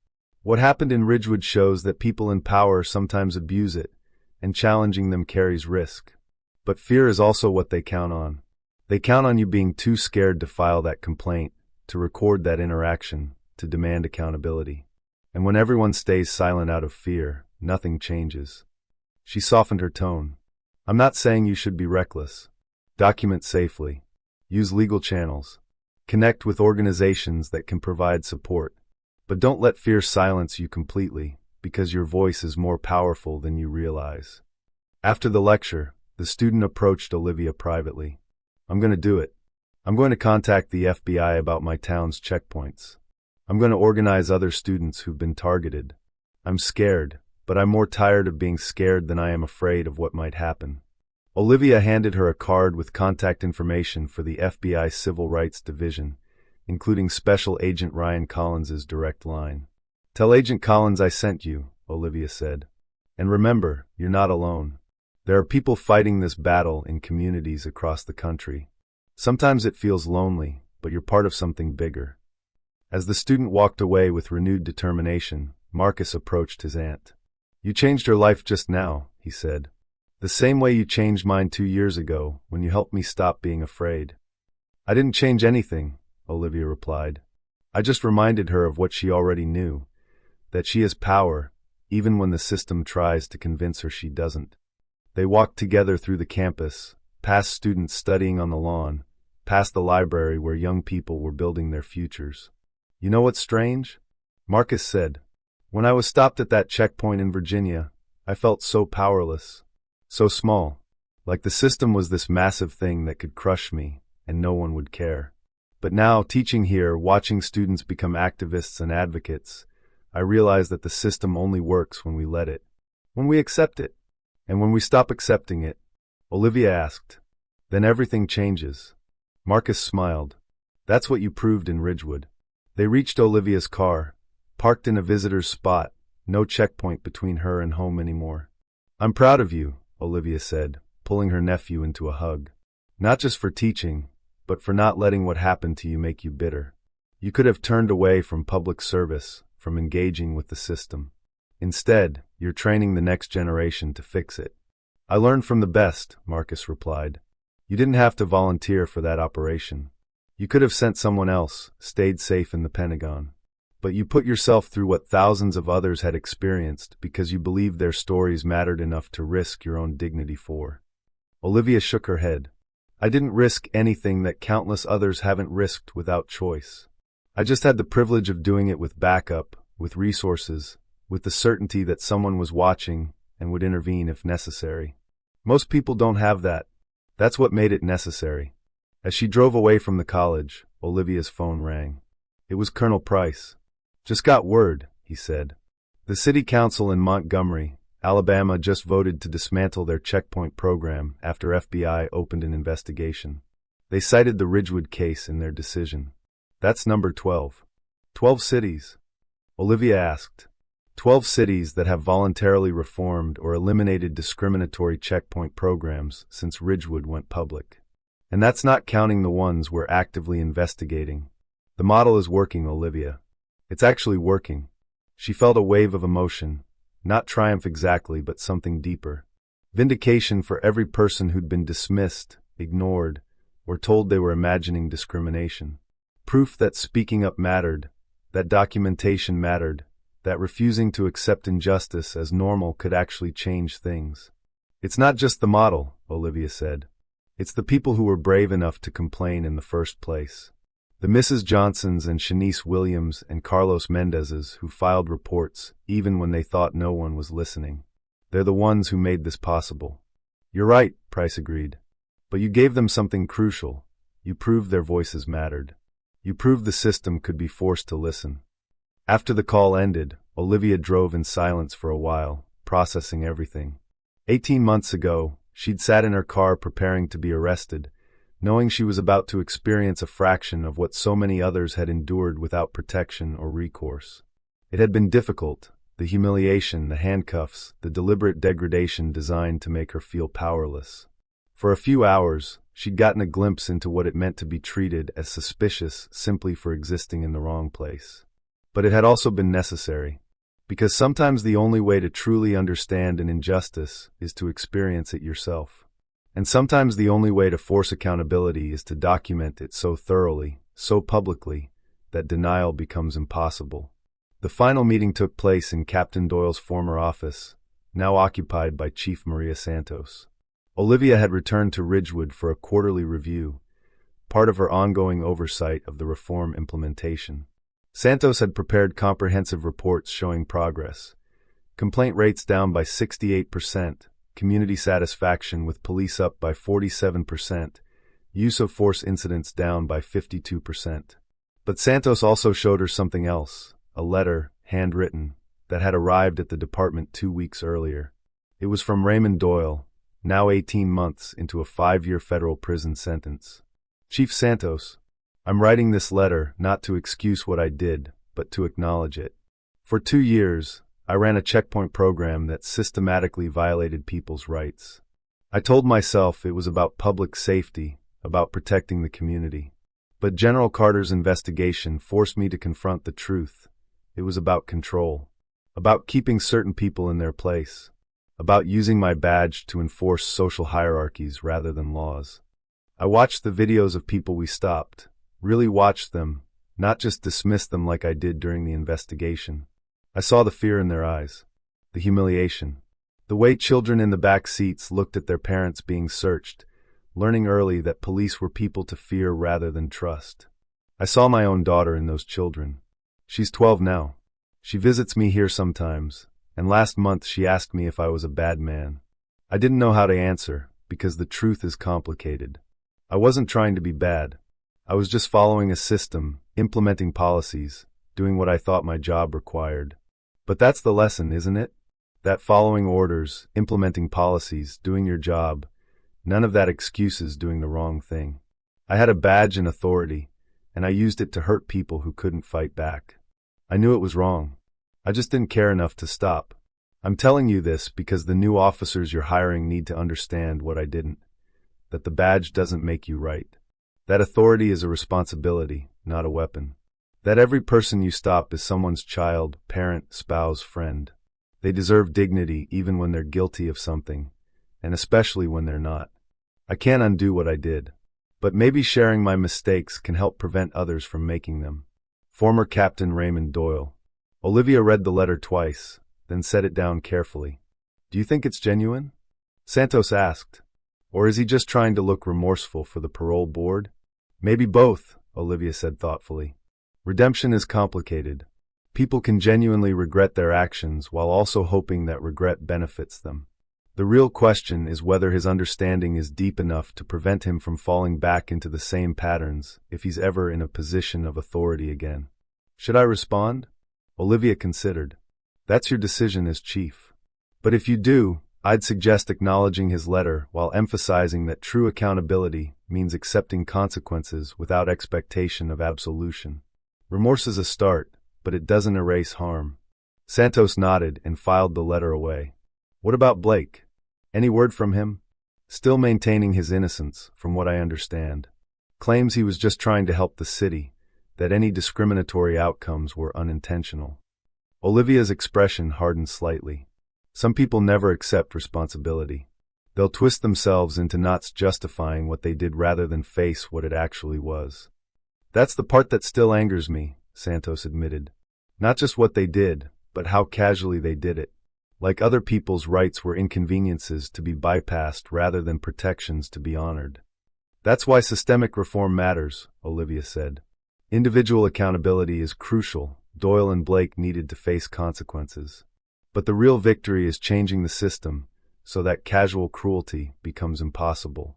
[SPEAKER 1] "What happened in Ridgewood shows that people in power sometimes abuse it, and challenging them carries risk. But fear is also what they count on. They count on you being too scared to file that complaint, to record that interaction, to demand accountability. And when everyone stays silent out of fear, nothing changes." She softened her tone. "I'm not saying you should be reckless. Document safely. Use legal channels. Connect with organizations that can provide support. But don't let fear silence you completely, because your voice is more powerful than you realize." After the lecture, the student approached Olivia privately. "I'm going to do it. I'm going to contact the FBI about my town's checkpoints. I'm going to organize other students who've been targeted. I'm scared, but I'm more tired of being scared than I am afraid of what might happen." Olivia handed her a card with contact information for the FBI Civil Rights Division, including Special Agent Ryan Collins's direct line. "Tell Agent Collins I sent you," Olivia said. "And remember, you're not alone. There are people fighting this battle in communities across the country. Sometimes it feels lonely, but you're part of something bigger." As the student walked away with renewed determination, Marcus approached his aunt. "You changed her life just now," he said. "The same way you changed mine 2 years ago when you helped me stop being afraid." "I didn't change anything," Olivia replied. "I just reminded her of what she already knew, that she has power, even when the system tries to convince her she doesn't." They walked together through the campus, past students studying on the lawn, past the library where young people were building their futures. "You know what's strange?" Marcus said. "When I was stopped at that checkpoint in Virginia, I felt so powerless, so small, like the system was this massive thing that could crush me, and no one would care. But now, teaching here, watching students become activists and advocates, I realize that the system only works when we let it, when we accept it. And when we stop accepting it," Olivia asked, "then everything changes." Marcus smiled. "That's what you proved in Ridgewood." They reached Olivia's car, parked in a visitor's spot, no checkpoint between her and home anymore. "I'm proud of you," Olivia said, pulling her nephew into a hug. "Not just for teaching, but for not letting what happened to you make you bitter. You could have turned away from public service, from engaging with the system. Instead, you're training the next generation to fix it." "I learned from the best," Marcus replied. You didn't have to volunteer for that operation. You could have sent someone else, stayed safe in the Pentagon. But you put yourself through what thousands of others had experienced because you believed their stories mattered enough to risk your own dignity for. Olivia shook her head. I didn't risk anything that countless others haven't risked without choice. I just had the privilege of doing it with backup, with resources, with the certainty that someone was watching and would intervene if necessary. Most people don't have that. That's what made it necessary. As she drove away from the college, Olivia's phone rang. It was Colonel Price. Just got word, he said. The city council in Montgomery, Alabama just voted to dismantle their checkpoint program after FBI opened an investigation. They cited the Ridgewood case in their decision. That's number 12. 12 cities? Olivia asked. 12 cities that have voluntarily reformed or eliminated discriminatory checkpoint programs since Ridgewood went public. And that's not counting the ones we're actively investigating. The model is working, Olivia. It's actually working. She felt a wave of emotion, not triumph exactly, but something deeper. Vindication for every person who'd been dismissed, ignored, or told they were imagining discrimination. Proof that speaking up mattered, that documentation mattered, that refusing to accept injustice as normal could actually change things. It's not just the model, Olivia said. It's the people who were brave enough to complain in the first place. The Mrs. Johnsons and Shanice Williams and Carlos Mendezes who filed reports even when they thought no one was listening. They're the ones who made this possible. You're right, Price agreed. But you gave them something crucial. You proved their voices mattered. You proved the system could be forced to listen. After the call ended, Olivia drove in silence for a while, processing everything. 18 months ago, she'd sat in her car preparing to be arrested, knowing she was about to experience a fraction of what so many others had endured without protection or recourse. It had been difficult, the humiliation, the handcuffs, the deliberate degradation designed to make her feel powerless. For a few hours, she'd gotten a glimpse into what it meant to be treated as suspicious simply for existing in the wrong place. But it had also been necessary, because sometimes the only way to truly understand an injustice is to experience it yourself. And sometimes the only way to force accountability is to document it so thoroughly, so publicly, that denial becomes impossible. The final meeting took place in Captain Doyle's former office, now occupied by Chief Maria Santos. Olivia had returned to Ridgewood for a quarterly review, part of her ongoing oversight of the reform implementation. Santos had prepared comprehensive reports showing progress. Complaint rates down by 68%, community satisfaction with police up by 47%, use of force incidents down by 52%. But Santos also showed her something else, a letter, handwritten, that had arrived at the department 2 weeks earlier. It was from Raymond Doyle, now 18 months into a 5-year federal prison sentence. Chief Santos, I'm writing this letter not to excuse what I did, but to acknowledge it. For 2 years, I ran a checkpoint program that systematically violated people's rights. I told myself it was about public safety, about protecting the community. But General Carter's investigation forced me to confront the truth. It was about control, about keeping certain people in their place, about using my badge to enforce social hierarchies rather than laws. I watched the videos of people we stopped, really watched them, not just dismissed them like I did during the investigation. I saw the fear in their eyes, the humiliation, the way children in the back seats looked at their parents being searched, learning early that police were people to fear rather than trust. I saw my own daughter in those children. She's 12 now. She visits me here sometimes, and last month she asked me if I was a bad man. I didn't know how to answer, because the truth is complicated. I wasn't trying to be bad. I was just following a system, implementing policies, doing what I thought my job required. But that's the lesson, isn't it? That following orders, implementing policies, doing your job, none of that excuses doing the wrong thing. I had a badge and authority, and I used it to hurt people who couldn't fight back. I knew it was wrong. I just didn't care enough to stop. I'm telling you this because the new officers you're hiring need to understand what I didn't. That the badge doesn't make you right. That authority is a responsibility, not a weapon. That every person you stop is someone's child, parent, spouse, friend. They deserve dignity even when they're guilty of something, and especially when they're not. I can't undo what I did. But maybe sharing my mistakes can help prevent others from making them. Former Captain Raymond Doyle. Olivia read the letter twice, then set it down carefully. Do you think it's genuine? Santos asked. Or is he just trying to look remorseful for the parole board? Maybe both, Olivia said thoughtfully. Redemption is complicated. People can genuinely regret their actions while also hoping that regret benefits them. The real question is whether his understanding is deep enough to prevent him from falling back into the same patterns if he's ever in a position of authority again. Should I respond? Olivia considered. That's your decision as chief. But if you do, I'd suggest acknowledging his letter while emphasizing that true accountability means accepting consequences without expectation of absolution. Remorse is a start, but it doesn't erase harm. Santos nodded and filed the letter away. What about Blake? Any word from him? Still maintaining his innocence, from what I understand. Claims he was just trying to help the city, that any discriminatory outcomes were unintentional. Olivia's expression hardened slightly. Some people never accept responsibility. They'll twist themselves into knots justifying what they did rather than face what it actually was. That's the part that still angers me, Santos admitted. Not just what they did, but how casually they did it. Like other people's rights were inconveniences to be bypassed rather than protections to be honored. That's why systemic reform matters, Olivia said. Individual accountability is crucial. Doyle and Blake needed to face consequences. But the real victory is changing the system so that casual cruelty becomes impossible.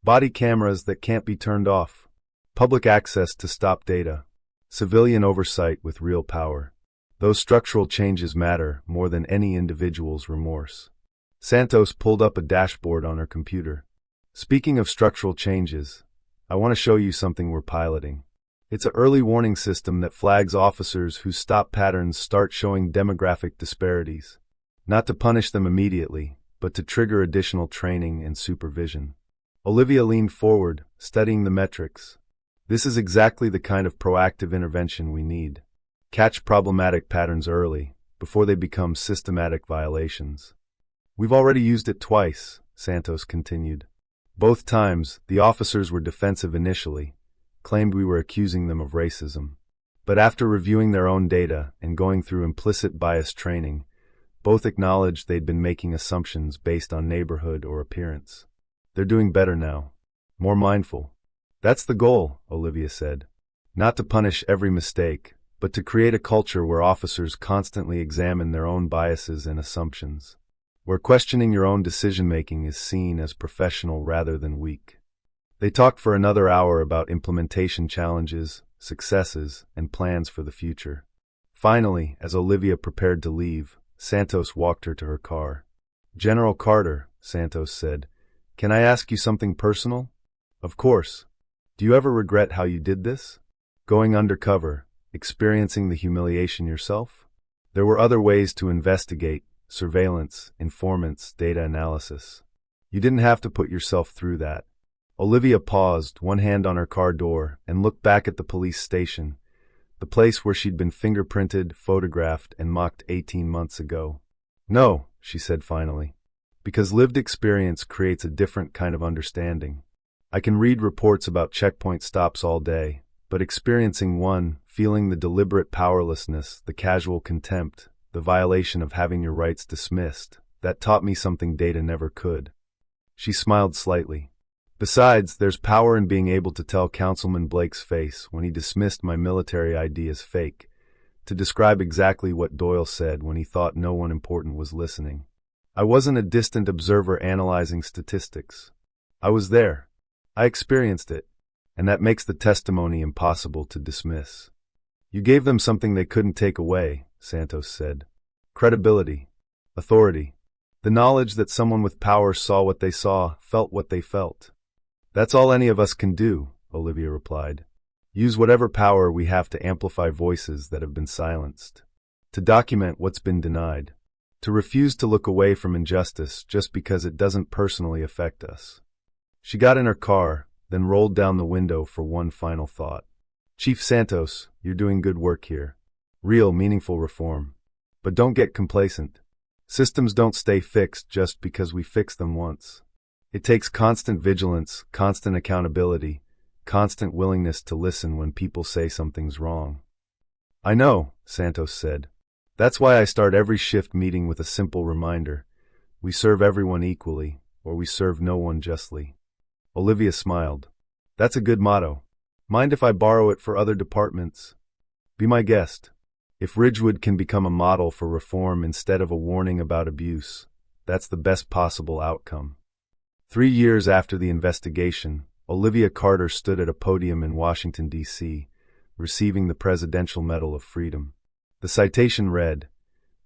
[SPEAKER 1] Body cameras that can't be turned off. Public access to stop data. Civilian oversight with real power. Those structural changes matter more than any individual's remorse. Santos pulled up a dashboard on her computer. Speaking of structural changes, I want to show you something we're piloting. It's an early warning system that flags officers whose stop patterns start showing demographic disparities. Not to punish them immediately, but to trigger additional training and supervision. Olivia leaned forward, studying the metrics. This is exactly the kind of proactive intervention we need. Catch problematic patterns early, before they become systematic violations. We've already used it twice, Santos continued. Both times, the officers were defensive initially, claimed we were accusing them of racism. But after reviewing their own data and going through implicit bias training, both acknowledged they'd been making assumptions based on neighborhood or appearance. They're doing better now. More mindful. That's the goal, Olivia said. Not to punish every mistake, but to create a culture where officers constantly examine their own biases and assumptions. Where questioning your own decision-making is seen as professional rather than weak. They talked for another hour about implementation challenges, successes, and plans for the future. Finally, as Olivia prepared to leave, Santos walked her to her car. General Carter, Santos said, can I ask you something personal? Of course. Do you ever regret how you did this? Going undercover, experiencing the humiliation yourself? There were other ways to investigate, surveillance, informants, data analysis. You didn't have to put yourself through that. Olivia paused, one hand on her car door, and looked back at the police station, the place where she'd been fingerprinted, photographed, and mocked 18 months ago. No, she said finally, because lived experience creates a different kind of understanding. I can read reports about checkpoint stops all day, but experiencing one, feeling the deliberate powerlessness, the casual contempt, the violation of having your rights dismissed, that taught me something data never could. She smiled slightly. Besides, there's power in being able to tell Councilman Blake's face when he dismissed my military ID as fake, to describe exactly what Doyle said when he thought no one important was listening. I wasn't a distant observer analyzing statistics. I was there. I experienced it, and that makes the testimony impossible to dismiss. You gave them something they couldn't take away, Santos said. Credibility. Authority. The knowledge that someone with power saw what they saw, felt what they felt. That's all any of us can do, Olivia replied. Use whatever power we have to amplify voices that have been silenced. To document what's been denied. To refuse to look away from injustice just because it doesn't personally affect us. She got in her car, then rolled down the window for one final thought. Chief Santos, you're doing good work here. Real, meaningful reform. But don't get complacent. Systems don't stay fixed just because we fix them once. It takes constant vigilance, constant accountability, constant willingness to listen when people say something's wrong. I know, Santos said. That's why I start every shift meeting with a simple reminder. We serve everyone equally, or we serve no one justly. Olivia smiled. That's a good motto. Mind if I borrow it for other departments? Be my guest. If Ridgewood can become a model for reform instead of a warning about abuse, that's the best possible outcome. 3 years after the investigation, Olivia Carter stood at a podium in Washington, D.C., receiving the Presidential Medal of Freedom. The citation read,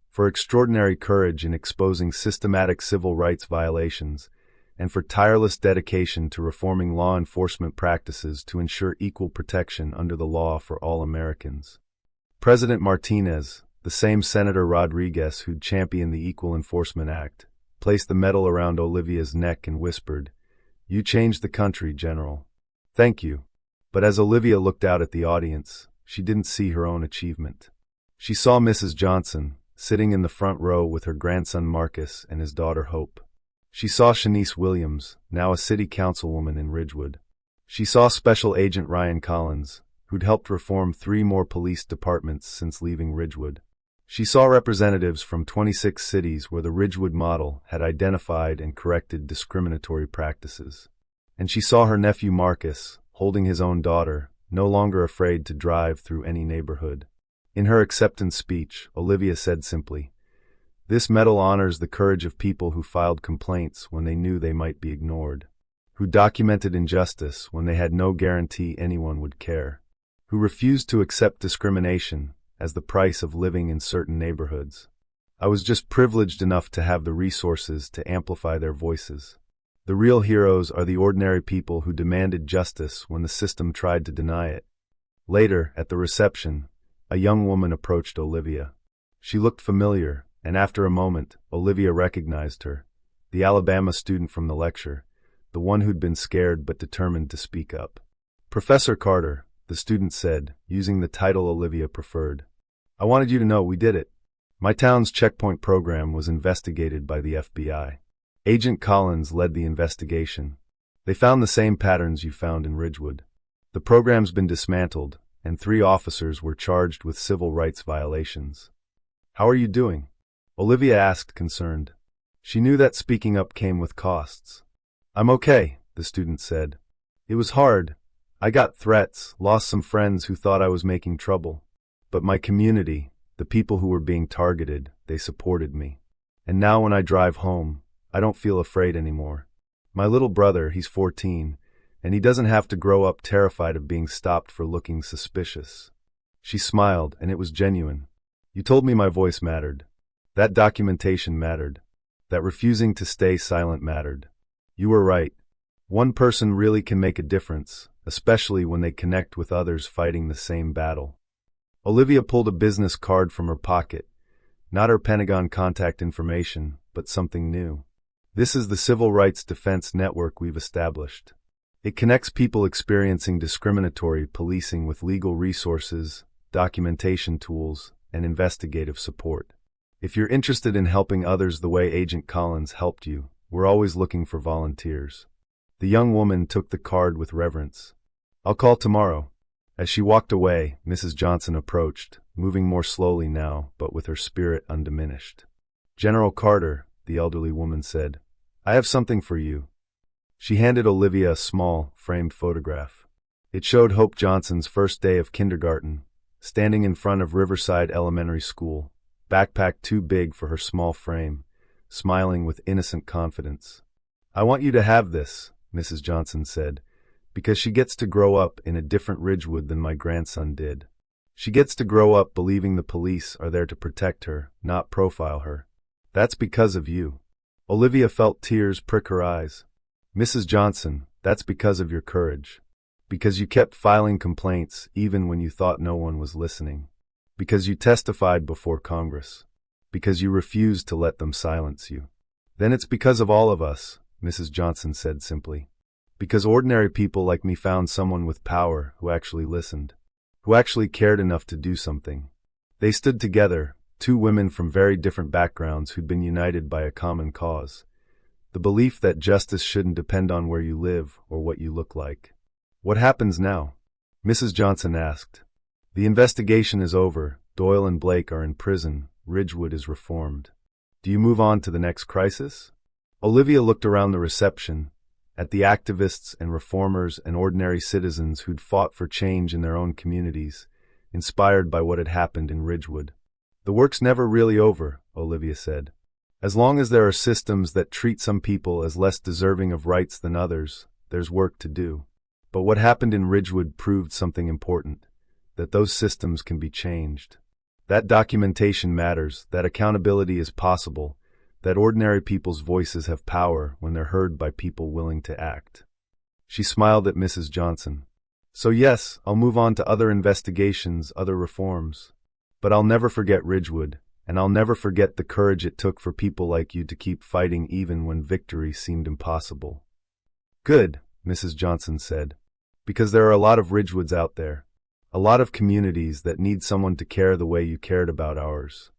[SPEAKER 1] "For extraordinary courage in exposing systematic civil rights violations, and for tireless dedication to reforming law enforcement practices to ensure equal protection under the law for all Americans." President Martinez, the same Senator Rodriguez who'd championed the Equal Enforcement Act, placed the medal around Olivia's neck and whispered, "You changed the country, General. Thank you." But as Olivia looked out at the audience, she didn't see her own achievement. She saw Mrs. Johnson, sitting in the front row with her grandson Marcus and his daughter Hope. She saw Shanice Williams, now a city councilwoman in Ridgewood. She saw Special Agent Ryan Collins, who'd helped reform 3 more police departments since leaving Ridgewood. She saw representatives from 26 cities where the Ridgewood model had identified and corrected discriminatory practices. And she saw her nephew Marcus, holding his own daughter, no longer afraid to drive through any neighborhood. In her acceptance speech, Olivia said simply, "This medal honors the courage of people who filed complaints when they knew they might be ignored, who documented injustice when they had no guarantee anyone would care, who refused to accept discrimination as the price of living in certain neighborhoods. I was just privileged enough to have the resources to amplify their voices. The real heroes are the ordinary people who demanded justice when the system tried to deny it." Later, at the reception, a young woman approached Olivia. She looked familiar, and after a moment, Olivia recognized her, the Alabama student from the lecture, the one who'd been scared but determined to speak up. "Professor Carter," the student said, using the title Olivia preferred, "I wanted you to know we did it. My town's checkpoint program was investigated by the FBI. Agent Collins led the investigation. They found the same patterns you found in Ridgewood. The program's been dismantled, and 3 officers were charged with civil rights violations." "How are you doing?" Olivia asked, concerned. She knew that speaking up came with costs. "I'm okay," the student said. "It was hard. I got threats, lost some friends who thought I was making trouble. But my community, the people who were being targeted, they supported me. And now when I drive home, I don't feel afraid anymore. My little brother, he's 14, and he doesn't have to grow up terrified of being stopped for looking suspicious." She smiled, and it was genuine. "You told me my voice mattered. That documentation mattered. That refusing to stay silent mattered. You were right. One person really can make a difference, especially when they connect with others fighting the same battle." Olivia pulled a business card from her pocket, not her Pentagon contact information, but something new. "This is the Civil Rights Defense Network we've established. It connects people experiencing discriminatory policing with legal resources, documentation tools, and investigative support. If you're interested in helping others the way Agent Collins helped you, we're always looking for volunteers." The young woman took the card with reverence. "I'll call tomorrow." As she walked away, Mrs. Johnson approached, moving more slowly now, but with her spirit undiminished. "General Carter," the elderly woman said, "I have something for you." She handed Olivia a small, framed photograph. It showed Hope Johnson's first day of kindergarten, standing in front of Riverside Elementary School, backpack too big for her small frame, smiling with innocent confidence. "I want you to have this," Mrs. Johnson said, "because she gets to grow up in a different Ridgewood than my grandson did. She gets to grow up believing the police are there to protect her, not profile her. That's because of you." Olivia felt tears prick her eyes. "Mrs. Johnson, that's because of your courage. Because you kept filing complaints even when you thought no one was listening. Because you testified before Congress. Because you refused to let them silence you." "Then it's because of all of us," Mrs. Johnson said simply. "Because ordinary people like me found someone with power who actually listened, who actually cared enough to do something. They stood together, 2 women from very different backgrounds who'd been united by a common cause. The belief that justice shouldn't depend on where you live or what you look like. What happens now? Mrs. Johnson asked. The investigation is over. Doyle and Blake are in prison. Ridgewood is reformed. Do you move on to the next crisis? Olivia looked around the reception, at the activists and reformers and ordinary citizens who'd fought for change in their own communities, inspired by what had happened in Ridgewood. The work's never really over, Olivia said. As long as there are systems that treat some people as less deserving of rights than others, there's work to do. But what happened in Ridgewood proved something important, that those systems can be changed. That documentation matters, that accountability is possible, that ordinary people's voices have power when they're heard by people willing to act. She smiled at Mrs. Johnson. So yes, I'll move on to other investigations, other reforms. But I'll never forget Ridgewood, and I'll never forget the courage it took for people like you to keep fighting even when victory seemed impossible. Good, Mrs. Johnson said. Because there are a lot of Ridgewoods out there. A lot of communities that need someone to care the way you cared about ours.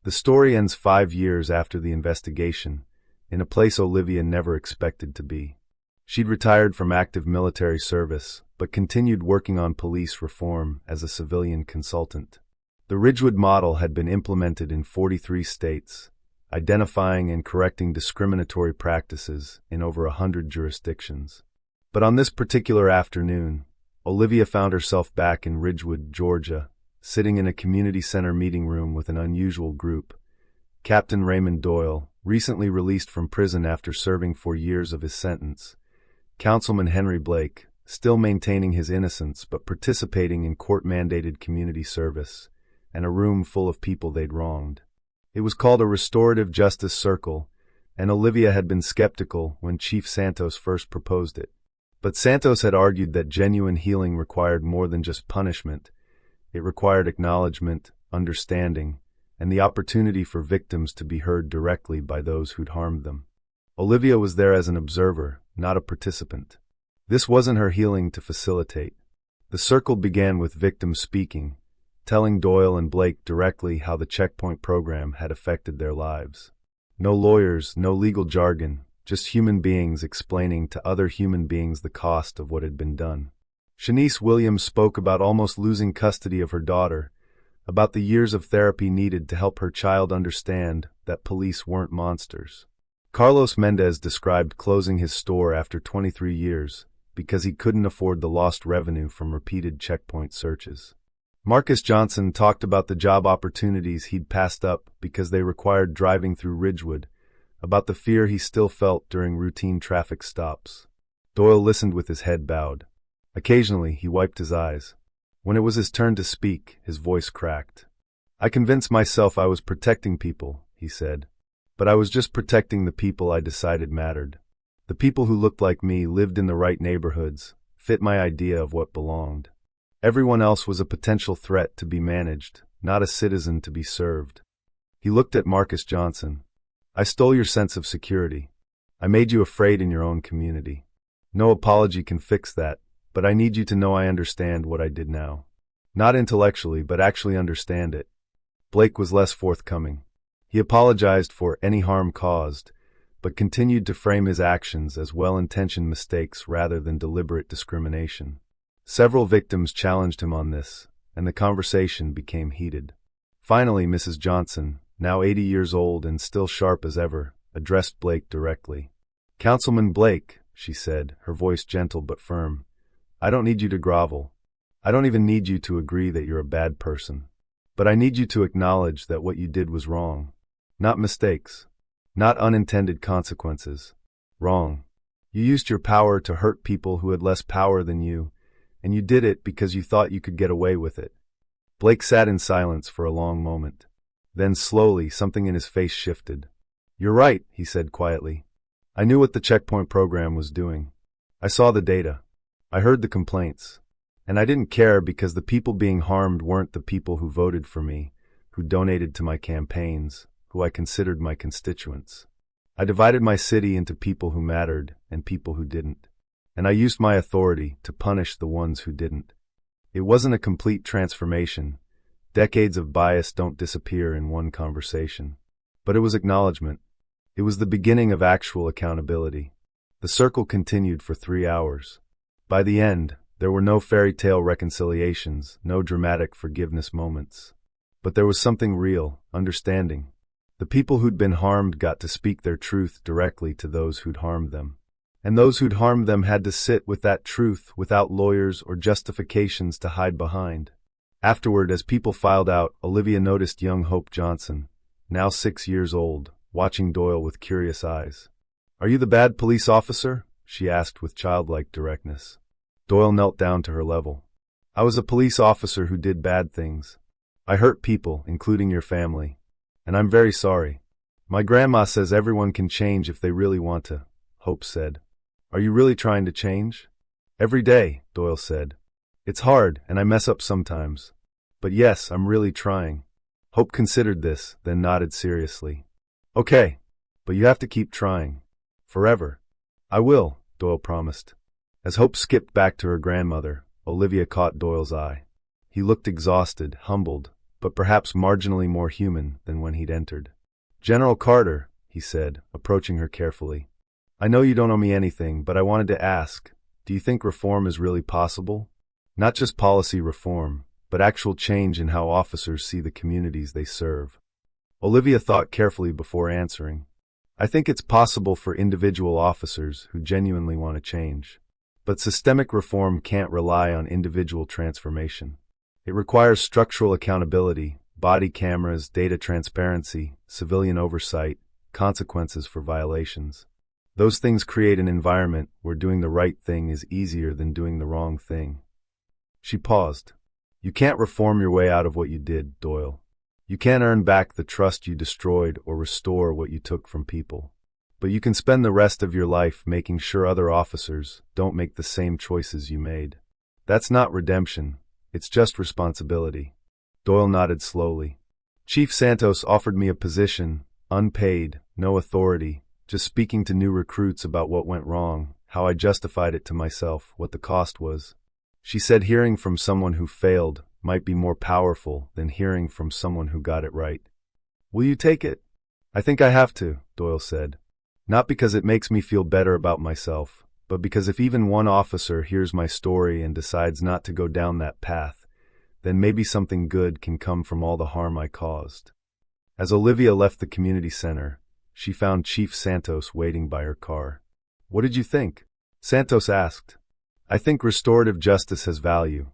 [SPEAKER 1] The story ends 5 years after the investigation, in a place Olivia never expected to be. She'd retired from active military service, but continued working on police reform as a civilian consultant. The Ridgewood model had been implemented in 43 states, identifying and correcting discriminatory practices in over 100 jurisdictions. But on this particular afternoon, Olivia found herself back in Ridgewood, Georgia, sitting in a community center meeting room with an unusual group. Captain Raymond Doyle, recently released from prison after serving 4 years of his sentence. Councilman Henry Blake, still maintaining his innocence but participating in court-mandated community service, and a room full of people they'd wronged. It was called a restorative justice circle, and Olivia had been skeptical when Chief Santos first proposed it. But Santos had argued that genuine healing required more than just punishment. It required acknowledgement, understanding, and the opportunity for victims to be heard directly by those who'd harmed them. Olivia was there as an observer, not a participant. This wasn't her healing to facilitate. The circle began with victims speaking, telling Doyle and Blake directly how the checkpoint program had affected their lives. No lawyers, no legal jargon, just human beings explaining to other human beings the cost of what had been done. Shanice Williams spoke about almost losing custody of her daughter, about the years of therapy needed to help her child understand that police weren't monsters. Carlos Mendez described closing his store after 23 years because he couldn't afford the lost revenue from repeated checkpoint searches. Marcus Johnson talked about the job opportunities he'd passed up because they required driving through Ridgewood, about the fear he still felt during routine traffic stops. Doyle listened with his head bowed. Occasionally, he wiped his eyes. When it was his turn to speak, his voice cracked. I convinced myself I was protecting people, he said. But I was just protecting the people I decided mattered. The people who looked like me, lived in the right neighborhoods, fit my idea of what belonged. Everyone else was a potential threat to be managed, not a citizen to be served. He looked at Marcus Johnson. I stole your sense of security. I made you afraid in your own community. No apology can fix that, but I need you to know I understand what I did now. Not intellectually, but actually understand it. Blake was less forthcoming. He apologized for any harm caused, but continued to frame his actions as well-intentioned mistakes rather than deliberate discrimination. Several victims challenged him on this, and the conversation became heated. Finally, Mrs. Johnson, now 80 years old and still sharp as ever, addressed Blake directly. Councilman Blake, she said, her voice gentle but firm, I don't need you to grovel. I don't even need you to agree that you're a bad person. But I need you to acknowledge that what you did was wrong. Not mistakes. Not unintended consequences. Wrong. You used your power to hurt people who had less power than you, and you did it because you thought you could get away with it. Blake sat in silence for a long moment. Then slowly, something in his face shifted. You're right, he said quietly. I knew what the checkpoint program was doing. I saw the data. I heard the complaints. And I didn't care because the people being harmed weren't the people who voted for me, who donated to my campaigns, who I considered my constituents. I divided my city into people who mattered and people who didn't. And I used my authority to punish the ones who didn't. It wasn't a complete transformation. Decades of bias don't disappear in one conversation. But it was acknowledgement. It was the beginning of actual accountability. The circle continued for 3 hours. By the end, there were no fairy tale reconciliations, no dramatic forgiveness moments. But there was something real, understanding. The people who'd been harmed got to speak their truth directly to those who'd harmed them. And those who'd harmed them had to sit with that truth without lawyers or justifications to hide behind. Afterward, as people filed out, Olivia noticed young Hope Johnson, now 6 years old, watching Doyle with curious eyes. "Are you the bad police officer?" she asked with childlike directness. Doyle knelt down to her level. "I was a police officer who did bad things. I hurt people, including your family. And I'm very sorry. My grandma says everyone can change if they really want to," Hope said. "Are you really trying to change?" "Every day," Doyle said. "It's hard, and I mess up sometimes. But yes, I'm really trying." Hope considered this, then nodded seriously. "Okay, but you have to keep trying. Forever." "I will," Doyle promised. As Hope skipped back to her grandmother, Olivia caught Doyle's eye. He looked exhausted, humbled, but perhaps marginally more human than when he'd entered. "General Carter," he said, approaching her carefully. "I know you don't owe me anything, but I wanted to ask, do you think reform is really possible? Not just policy reform, but actual change in how officers see the communities they serve." Olivia thought carefully before answering. "I think it's possible for individual officers who genuinely want to change. But systemic reform can't rely on individual transformation. It requires structural accountability, body cameras, data transparency, civilian oversight, consequences for violations. Those things create an environment where doing the right thing is easier than doing the wrong thing." She paused. "You can't reform your way out of what you did, Doyle. You can't earn back the trust you destroyed or restore what you took from people. But you can spend the rest of your life making sure other officers don't make the same choices you made. That's not redemption, it's just responsibility." Doyle nodded slowly. "Chief Santos offered me a position, unpaid, no authority, just speaking to new recruits about what went wrong, how I justified it to myself, what the cost was. She said hearing from someone who failed might be more powerful than hearing from someone who got it right." "Will you take it?" "I think I have to," Doyle said. "Not because it makes me feel better about myself, but because if even one officer hears my story and decides not to go down that path, then maybe something good can come from all the harm I caused." As Olivia left the community center, she found Chief Santos waiting by her car. "What did you think?" Santos asked. "I think restorative justice has value,"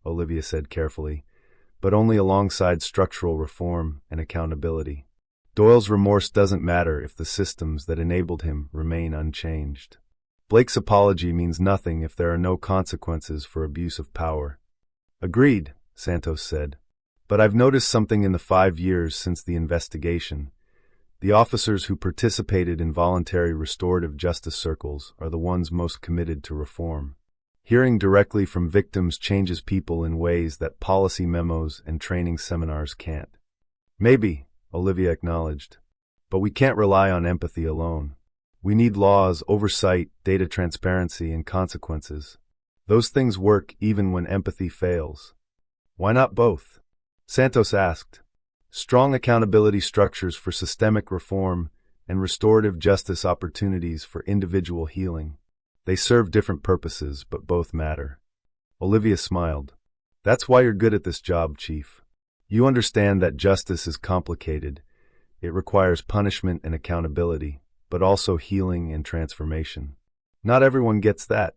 [SPEAKER 1] Olivia said carefully, "but only alongside structural reform and accountability. Doyle's remorse doesn't matter if the systems that enabled him remain unchanged. Blake's apology means nothing if there are no consequences for abuse of power." "Agreed," Santos said. "But I've noticed something in the 5 years since the investigation. The officers who participated in voluntary restorative justice circles are the ones most committed to reform. Hearing directly from victims changes people in ways that policy memos and training seminars can't." "Maybe," Olivia acknowledged. "But we can't rely on empathy alone. We need laws, oversight, data transparency, and consequences. Those things work even when empathy fails." "Why not both?" Santos asked. "Strong accountability structures for systemic reform and restorative justice opportunities for individual healing. They serve different purposes, but both matter." Olivia smiled. "That's why you're good at this job, Chief. You understand that justice is complicated. It requires punishment and accountability, but also healing and transformation. Not everyone gets that.